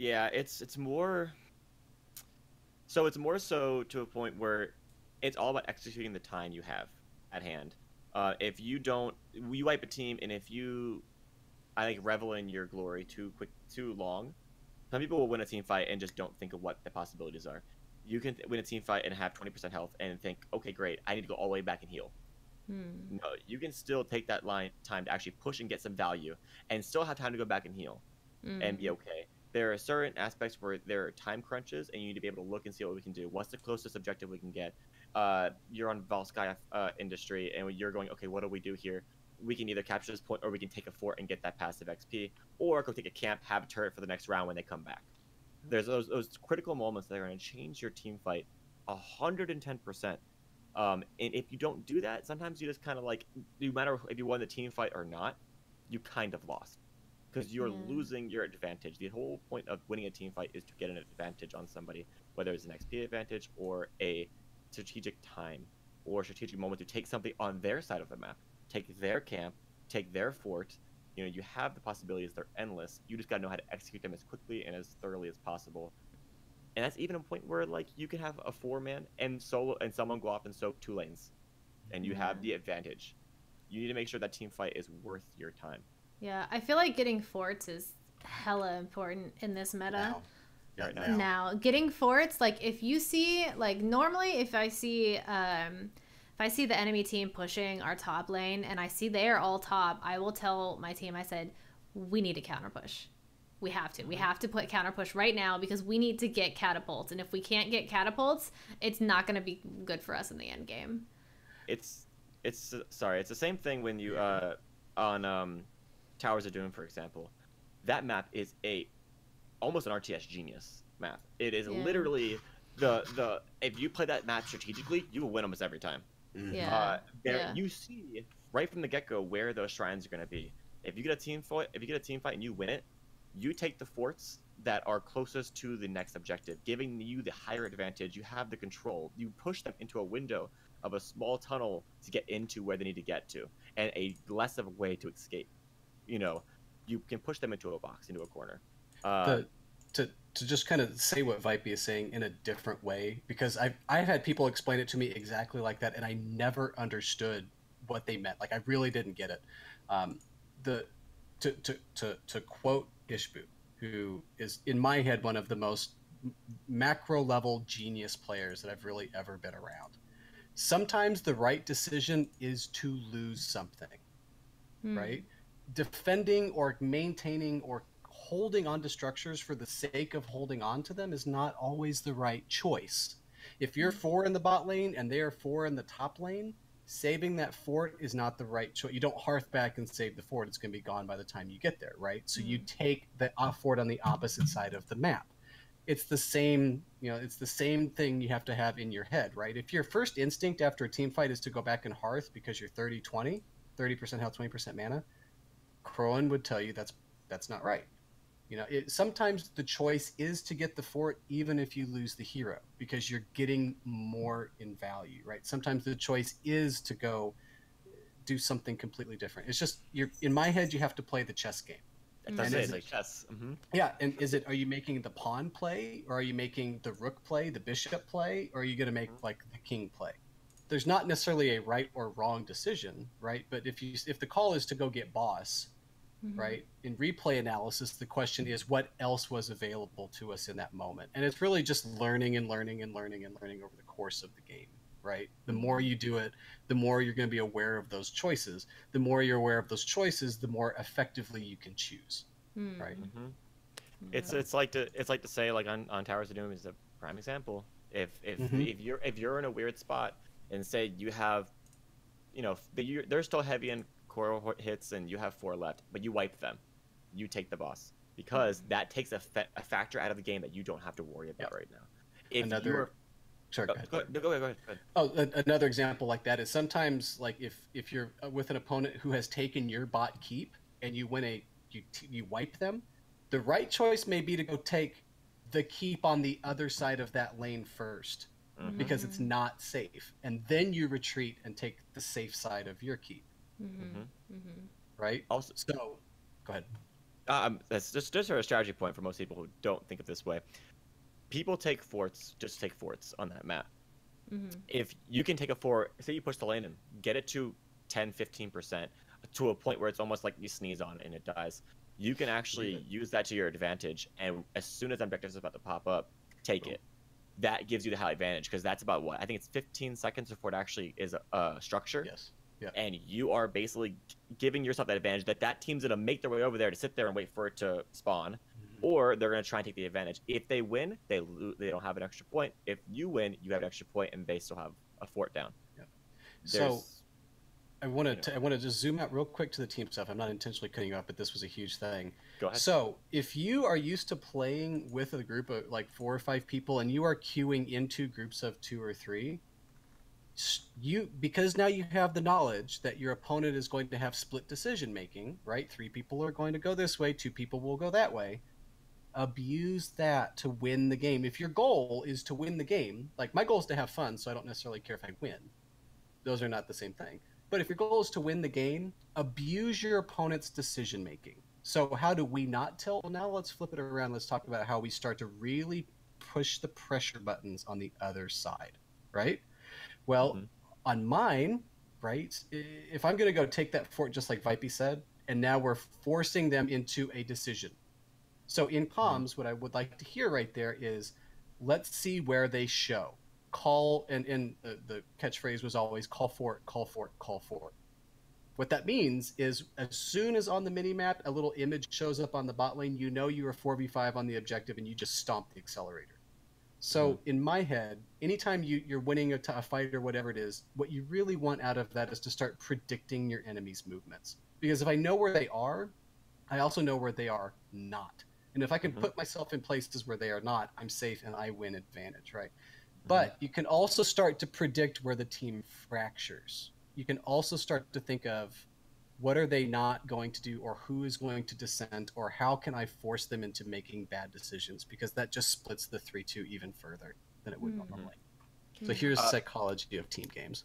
It's more. So it's more so to a point where it's all about executing the time you have at hand. If you don't, you wipe a team, and if you, revel in your glory too long, some people will win a team fight and just don't think of what the possibilities are. You can win a team fight and have 20% health and think, okay, great, I need to go all the way back and heal. No, you can still take that time to actually push and get some value and still have time to go back and heal and be okay. There are certain aspects where there are time crunches and you need to be able to look and see what we can do. What's the closest objective we can get? You're on Volskaya industry and you're going, okay, what do we do here? We can either capture this point or we can take a fort and get that passive XP, or go take a camp, have a turret for the next round when they come back. There's those critical moments that are going to change your team fight 110%. And if you don't do that, sometimes you just kind of no matter if you won the team fight or not, you kind of lost. Because you're losing your advantage. The whole point of winning a team fight is to get an advantage on somebody, whether it's an XP advantage or a strategic time or strategic moment to take something on their side of the map, take their camp, take their fort. You know, you have the possibilities, they're endless. You just gotta know how to execute them as quickly and as thoroughly as possible. And that's even a point where you can have a 4-man and solo and someone go off and soak 2 lanes, and you have the advantage. You need to make sure that team fight is worth your time. Yeah, I feel like getting forts is hella important in this meta. Now, getting forts, if you see, normally if I see the enemy team pushing our top lane and I see they are all top, I will tell my team, I said, we need to counter push. We have to. We have to put counter push right now because we need to get catapults. And if we can't get catapults, it's not going to be good for us in the end game. It's the same thing when you on Towers of Doom, for example. That map is almost an RTS genius map. It is literally the if you play that map strategically, you will win almost every time. You see right from the get-go where those shrines are going to be. If you get a team fight, and you win it, you take the forts that are closest to the next objective, giving you the higher advantage. You have the control. You push them into a window of a small tunnel to get into where they need to get to, and a less of a way to escape. You know, you can push them into a box, into a corner. To just kind of say what Vipey is saying in a different way, because I've had people explain it to me exactly like that, and I never understood what they meant. Like I really didn't get it. To quote Ishbu, who is in my head one of the most macro level genius players that I've really ever been around. Sometimes the right decision is to lose something, right? Defending or maintaining or holding on to structures for the sake of holding on to them is not always the right choice. If you're 4 in the bot lane and they are 4 in the top lane, saving that fort is not the right choice. You don't hearth back and save the fort. It's going to be gone by the time you get there, right? So you take the fort on the opposite side of the map. It's the same, it's the same thing you have to have in your head, right? If your first instinct after a team fight is to go back and hearth because you're 30-20, 30% health, 20% mana, Crowan would tell you that's not right. Sometimes the choice is to get the fort even if you lose the hero, because you're getting more in value, right? Sometimes the choice is to go do something completely different. It's just in my head, you have to play the chess game. It's like chess. Mm-hmm. Yeah, and are you making the pawn play, or are you making the rook play, the bishop play, or are you going to make like the king play? There's not necessarily a right or wrong decision, right? But if the call is to go get boss, right? In replay analysis, the question is what else was available to us in that moment, and it's really just learning and learning and learning and learning over the course of the game, right? The more you do it, the more you're going to be aware of those choices. The more you're aware of those choices, the more effectively you can choose, right? It's like to say, like on Towers of Doom is a prime example. If you're in a weird spot and say you have, they're still heavy in core hits and you have 4 left, but you wipe them, you take the boss, because that takes a factor out of the game that you don't have to worry about right now. Sorry, go ahead. Oh, another example like that is sometimes, like if you're with an opponent who has taken your bot keep and you win you wipe them, the right choice may be to go take the keep on the other side of that lane first, because it's not safe, and then you retreat and take the safe side of your keep. Right? Also, so go ahead. That's just a strategy point for most people who don't think of this way. People take forts, just take forts on that map. If you can take a fort, say you push the lane in, get it to 10-15%, to a point where it's almost like you sneeze on it and it dies, you can actually use that to your advantage, and as soon as objectives is about to pop up, take it. That gives you the high advantage, because that's about what? I think it's 15 seconds before it actually is a structure. Yes. Yeah. And you are basically giving yourself that advantage that team's going to make their way over there to sit there and wait for it to spawn, or they're going to try and take the advantage. If they win, they don't have an extra point. If you win, you have an extra point, and they still have a fort down. Yeah. So I want to just zoom out real quick to the team stuff. I'm not intentionally cutting you off, but this was a huge thing. Go ahead. So if you are used to playing with a group of like 4 or 5 people, and you are queuing into groups of 2 or 3, because now you have the knowledge that your opponent is going to have split decision making, right? 3 people are going to go this way, 2 people will go that way. Abuse that to win the game. If your goal is to win the game, like my goal is to have fun, so I don't necessarily care if I win. Those are not the same thing. But if your goal is to win the game, abuse your opponent's decision making. So how do we not tilt? Well, now let's flip it around. Let's talk about how we start to really push the pressure buttons on the other side, right? Well, on mine, right, if I'm going to go take that fort just like Vipey said, and now we're forcing them into a decision. So in comms, what I would like to hear right there is, let's see where they show. Call, and the catchphrase was always call fort, call fort, call fort. What that means is as soon as on the mini-map a little image shows up on the bot lane, you know you are 4v5 on the objective and you just stomp the accelerator. So in my head, anytime you're winning a fight or whatever it is, what you really want out of that is to start predicting your enemy's movements. Because if I know where they are, I also know where they are not. And if I can put myself in places where they are not, I'm safe and I win advantage, right? But you can also start to predict where the team fractures. You can also start to think of what are they not going to do, or who is going to dissent, or how can I force them into making bad decisions, because that just splits the 3-2 even further than it would normally. So here's the psychology of team games.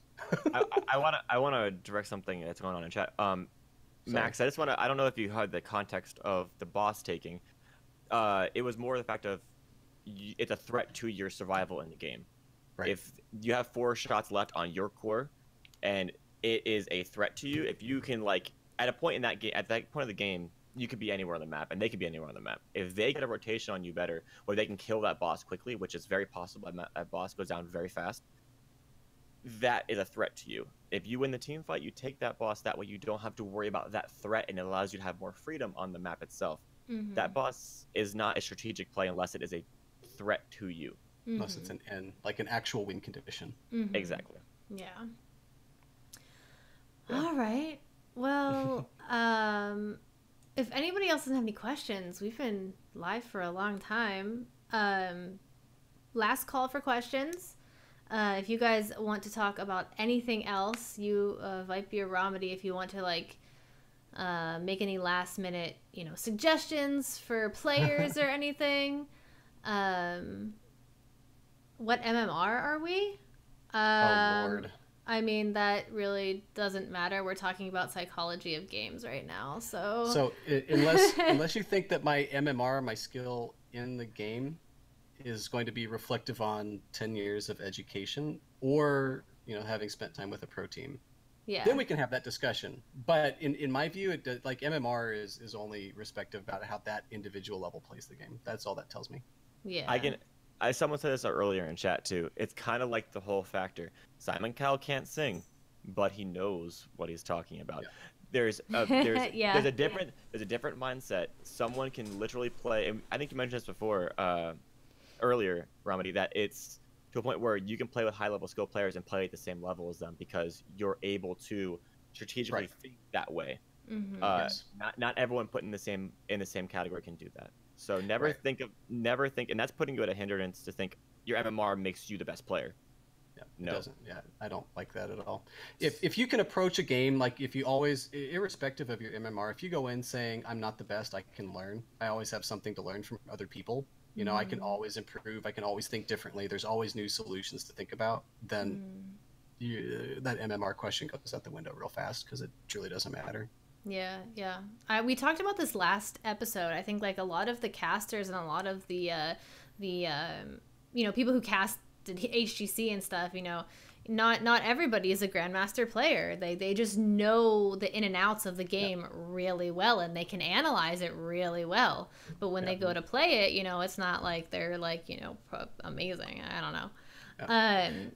I want to direct something that's going on in chat. Max, I don't know if you heard the context of the boss taking. It was more the fact of it's a threat to your survival in the game. Right. If you have 4 shots left on your core, and it is a threat to you, if you can like at a point in that game, at that point of the game, you could be anywhere on the map, and they could be anywhere on the map. If they get a rotation on you better, or they can kill that boss quickly, which is very possible, that boss goes down very fast. That is a threat to you. If you win the team fight, you take that boss. That way, you don't have to worry about that threat, and it allows you to have more freedom on the map itself. Mm-hmm. That boss is not a strategic play unless it is a threat to you. Unless it's an actual win condition. Mm-hmm. Exactly. Yeah. All right. Well, if anybody else doesn't have any questions, we've been live for a long time. Last call for questions. If you guys want to talk about anything else, you, Vipey or Romedy, if you want to like make any last minute, suggestions for players or anything. What MMR are we? Oh Lord. I mean, that really doesn't matter. We're talking about psychology of games right now, so unless you think that my MMR, my skill in the game, is going to be reflective on 10 years of education, or having spent time with a pro team, then we can have that discussion. But in my view, like MMR is only respective about how that individual level plays the game. That's all that tells me. Yeah. Someone said this earlier in chat too. It's kind of like the whole factor. Simon Cowell can't sing, but he knows what he's talking about. Yeah. There's a different mindset. Someone can literally play, and I think you mentioned this before earlier, Romedy, that it's to a point where you can play with high level skill players and play at the same level as them because you're able to strategically think that way. Mm-hmm. Not everyone put in the same category can do that. So never think, and that's putting you at a hindrance to think your MMR makes you the best player. Yeah, it doesn't. Yeah, I don't like that at all. If you can approach a game, like if you always, irrespective of your MMR, if you go in saying I'm not the best, I can learn. I always have something to learn from other people. I can always improve. I can always think differently. There's always new solutions to think about. Then that MMR question goes out the window real fast because it truly doesn't matter. Yeah. We talked about this last episode. I think like a lot of the casters and a lot of the people who cast HGC and stuff, not everybody is a grandmaster player. They just know the in and outs of the game really well, and they can analyze it really well. But when they go to play it, it's not like they're like amazing. I don't know.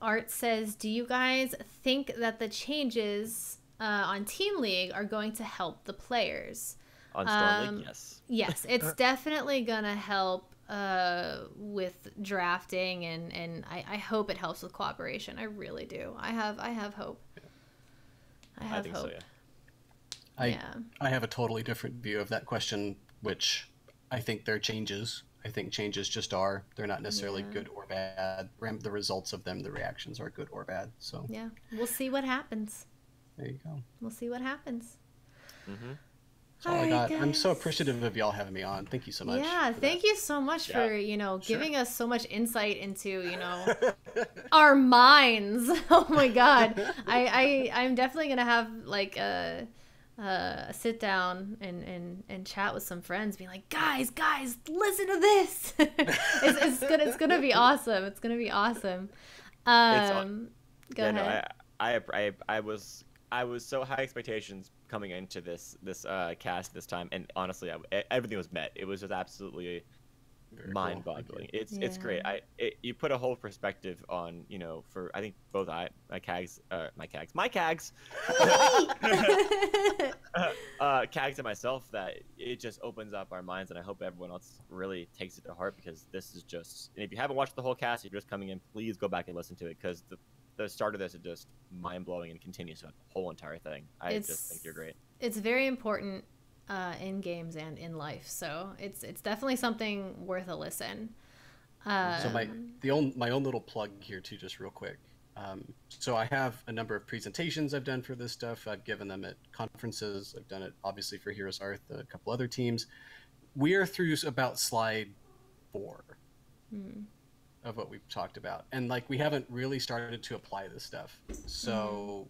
Art says, do you guys think that the changes on Team League are going to help the players? On Storm League, yes. Yes, it's definitely gonna help with drafting, and I hope it helps with cooperation. I really do. I have hope. I think hope. So, yeah. I have a totally different view of that question, which I think they're changes. I think changes just are. They're not necessarily good or bad. The results of them, the reactions are good or bad. So yeah, we'll see what happens. There you go. We'll see what happens. Mm-hmm. That's all I got. Guys. I'm so appreciative of y'all having me on. Thank you so much. Yeah, thank you so much for, giving us so much insight into, our minds. Oh my God. I'm definitely going to have like a sit down and chat with some friends, being like, guys, listen to this. It's gonna be awesome. It's going to be awesome. Go ahead. No, I was so high expectations coming into this cast this time, and honestly, everything was met. It was just absolutely mind-boggling. Cool. It's great. You put a whole perspective on for I think both my Kags, Kags and myself, that it just opens up our minds, and I hope everyone else really takes it to heart, because this is just. And if you haven't watched the whole cast, if you're just coming in, please go back and listen to it, because the start of this is just mind-blowing and continues throughout the whole entire thing. I just think you're great. It's very important in games and in life, so it's definitely something worth a listen. So my own little plug here too, just real quick. So I have a number of presentations I've done for this stuff. I've given them at conferences. I've done it obviously for HeroesHearth, a couple other teams. We are through about slide 4. Of what we've talked about, and like we haven't really started to apply this stuff, so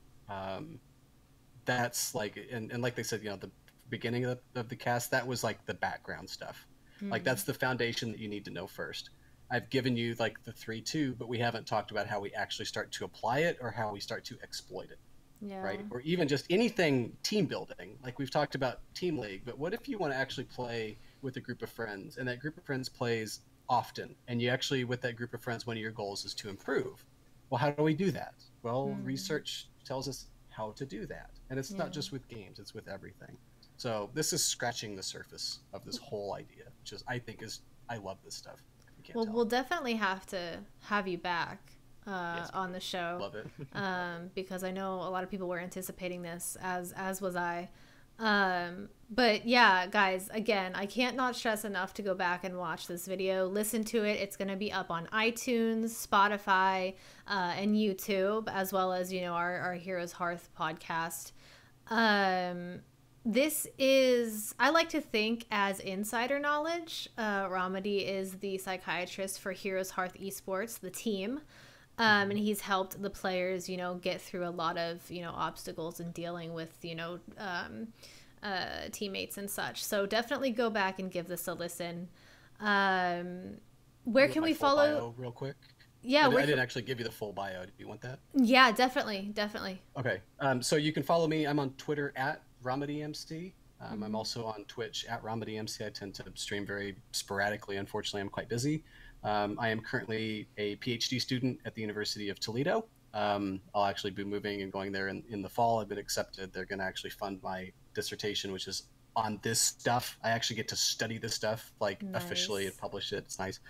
that's like, and like they said, you know, the beginning of the cast, that was like the background stuff. Like that's the foundation that you need to know first. I've given you like the 3-2, but we haven't talked about how we actually start to apply it or how we start to exploit it. Yeah. Right? Or even just anything team building. Like we've talked about Team League, but what if you want to actually play with a group of friends and that group of friends plays often and you actually, with that group of friends, one of your goals is to improve? Well, how do we do that? Well, research tells us how to do that. And it's not just with games, it's with everything. So this is scratching the surface of this whole idea, which is, I think is, I love this stuff. Well, we'll definitely have to have you back on the show. Love it. Because I know a lot of people were anticipating this, as was I. But yeah, guys, again, I can't not stress enough to go back and watch this video. Listen to it. It's going to be up on iTunes, Spotify, and YouTube, as well as, you know, our Heroes Hearth podcast. This is, I like to think, as insider knowledge. Romedy is the psychiatrist for Heroes Hearth Esports, the team. And he's helped the players, you know, get through a lot of, you know, obstacles and dealing with, you know, teammates and such. So definitely go back and give this a listen. Where can we follow? Bio real quick. Yeah, I didn't actually give you the full bio. Do you want that? Yeah, definitely. Okay. So you can follow me. I'm on Twitter at RomedyMC. I'm also on Twitch at RomedyMC. I tend to stream very sporadically. Unfortunately, I'm quite busy. I am currently a PhD student at the University of Toledo. I'll actually be moving and going there in the fall. I've been accepted. They're going to actually fund my dissertation, which is on this stuff. I actually get to study this stuff, like officially and publish it. It's nice.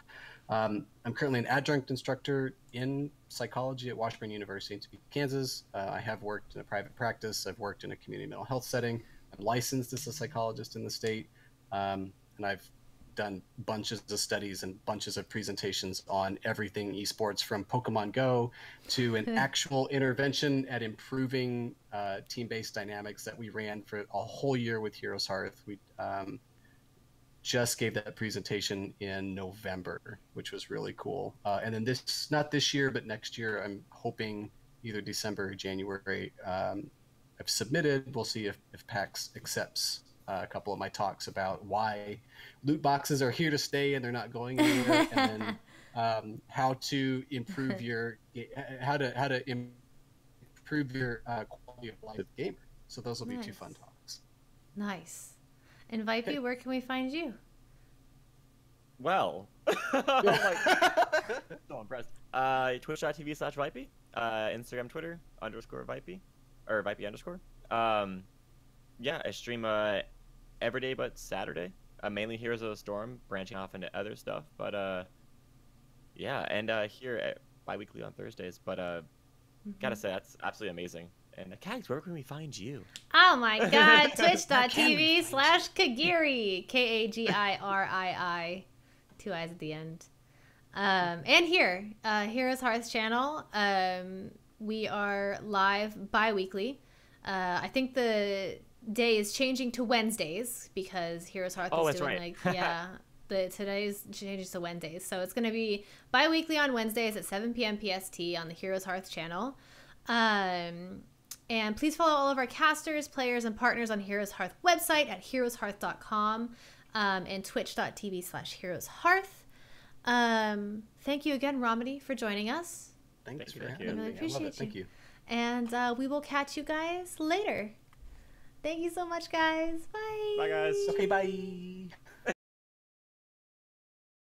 I'm currently an adjunct instructor in psychology at Washburn University in Topeka, Kansas. I have worked in a private practice. I've worked in a community mental health setting. I'm licensed as a psychologist in the state. And I've done bunches of studies and bunches of presentations on everything esports, from Pokemon Go to an actual intervention at improving team-based dynamics that we ran for a whole year with Heroes Hearth. We just gave that presentation in November, which was really cool. And then not this year, but next year, I'm hoping either December or January. I've submitted. We'll see if PAX accepts a couple of my talks about why loot boxes are here to stay and they're not going anywhere, and then how to improve your quality of life as a gamer. So those will be 2 fun talks. Nice. And Vipey, where can we find you? Well, so impressed. Twitch.tv/Vipey, Instagram, Twitter _Vipey, or Vipey_. Yeah, I stream every day but Saturday. Mainly Heroes of the Storm, branching off into other stuff. But yeah, and here bi-weekly on Thursdays. But gotta say, that's absolutely amazing. And Kags, where can we find you? Oh my god, twitch.tv/Kagirii, Kagirii, 2 eyes at the end. And here, Heroes Hearth channel. We are live bi-weekly. I think the day is changing to Wednesdays because Heroes Hearth is doing today's changes to Wednesdays. So it's going to be bi-weekly on Wednesdays at 7 p.m. PST on the Heroes Hearth channel. And please follow all of our casters, players, and partners on Heroes Hearth website at heroeshearth.com and twitch.tv/HeroesHearth. Thank you again, Romedy, for joining us. Thanks for having me. I really appreciate you. Thank you. And we will catch you guys later. Thank you so much, guys. Bye. Bye, guys. Okay, bye.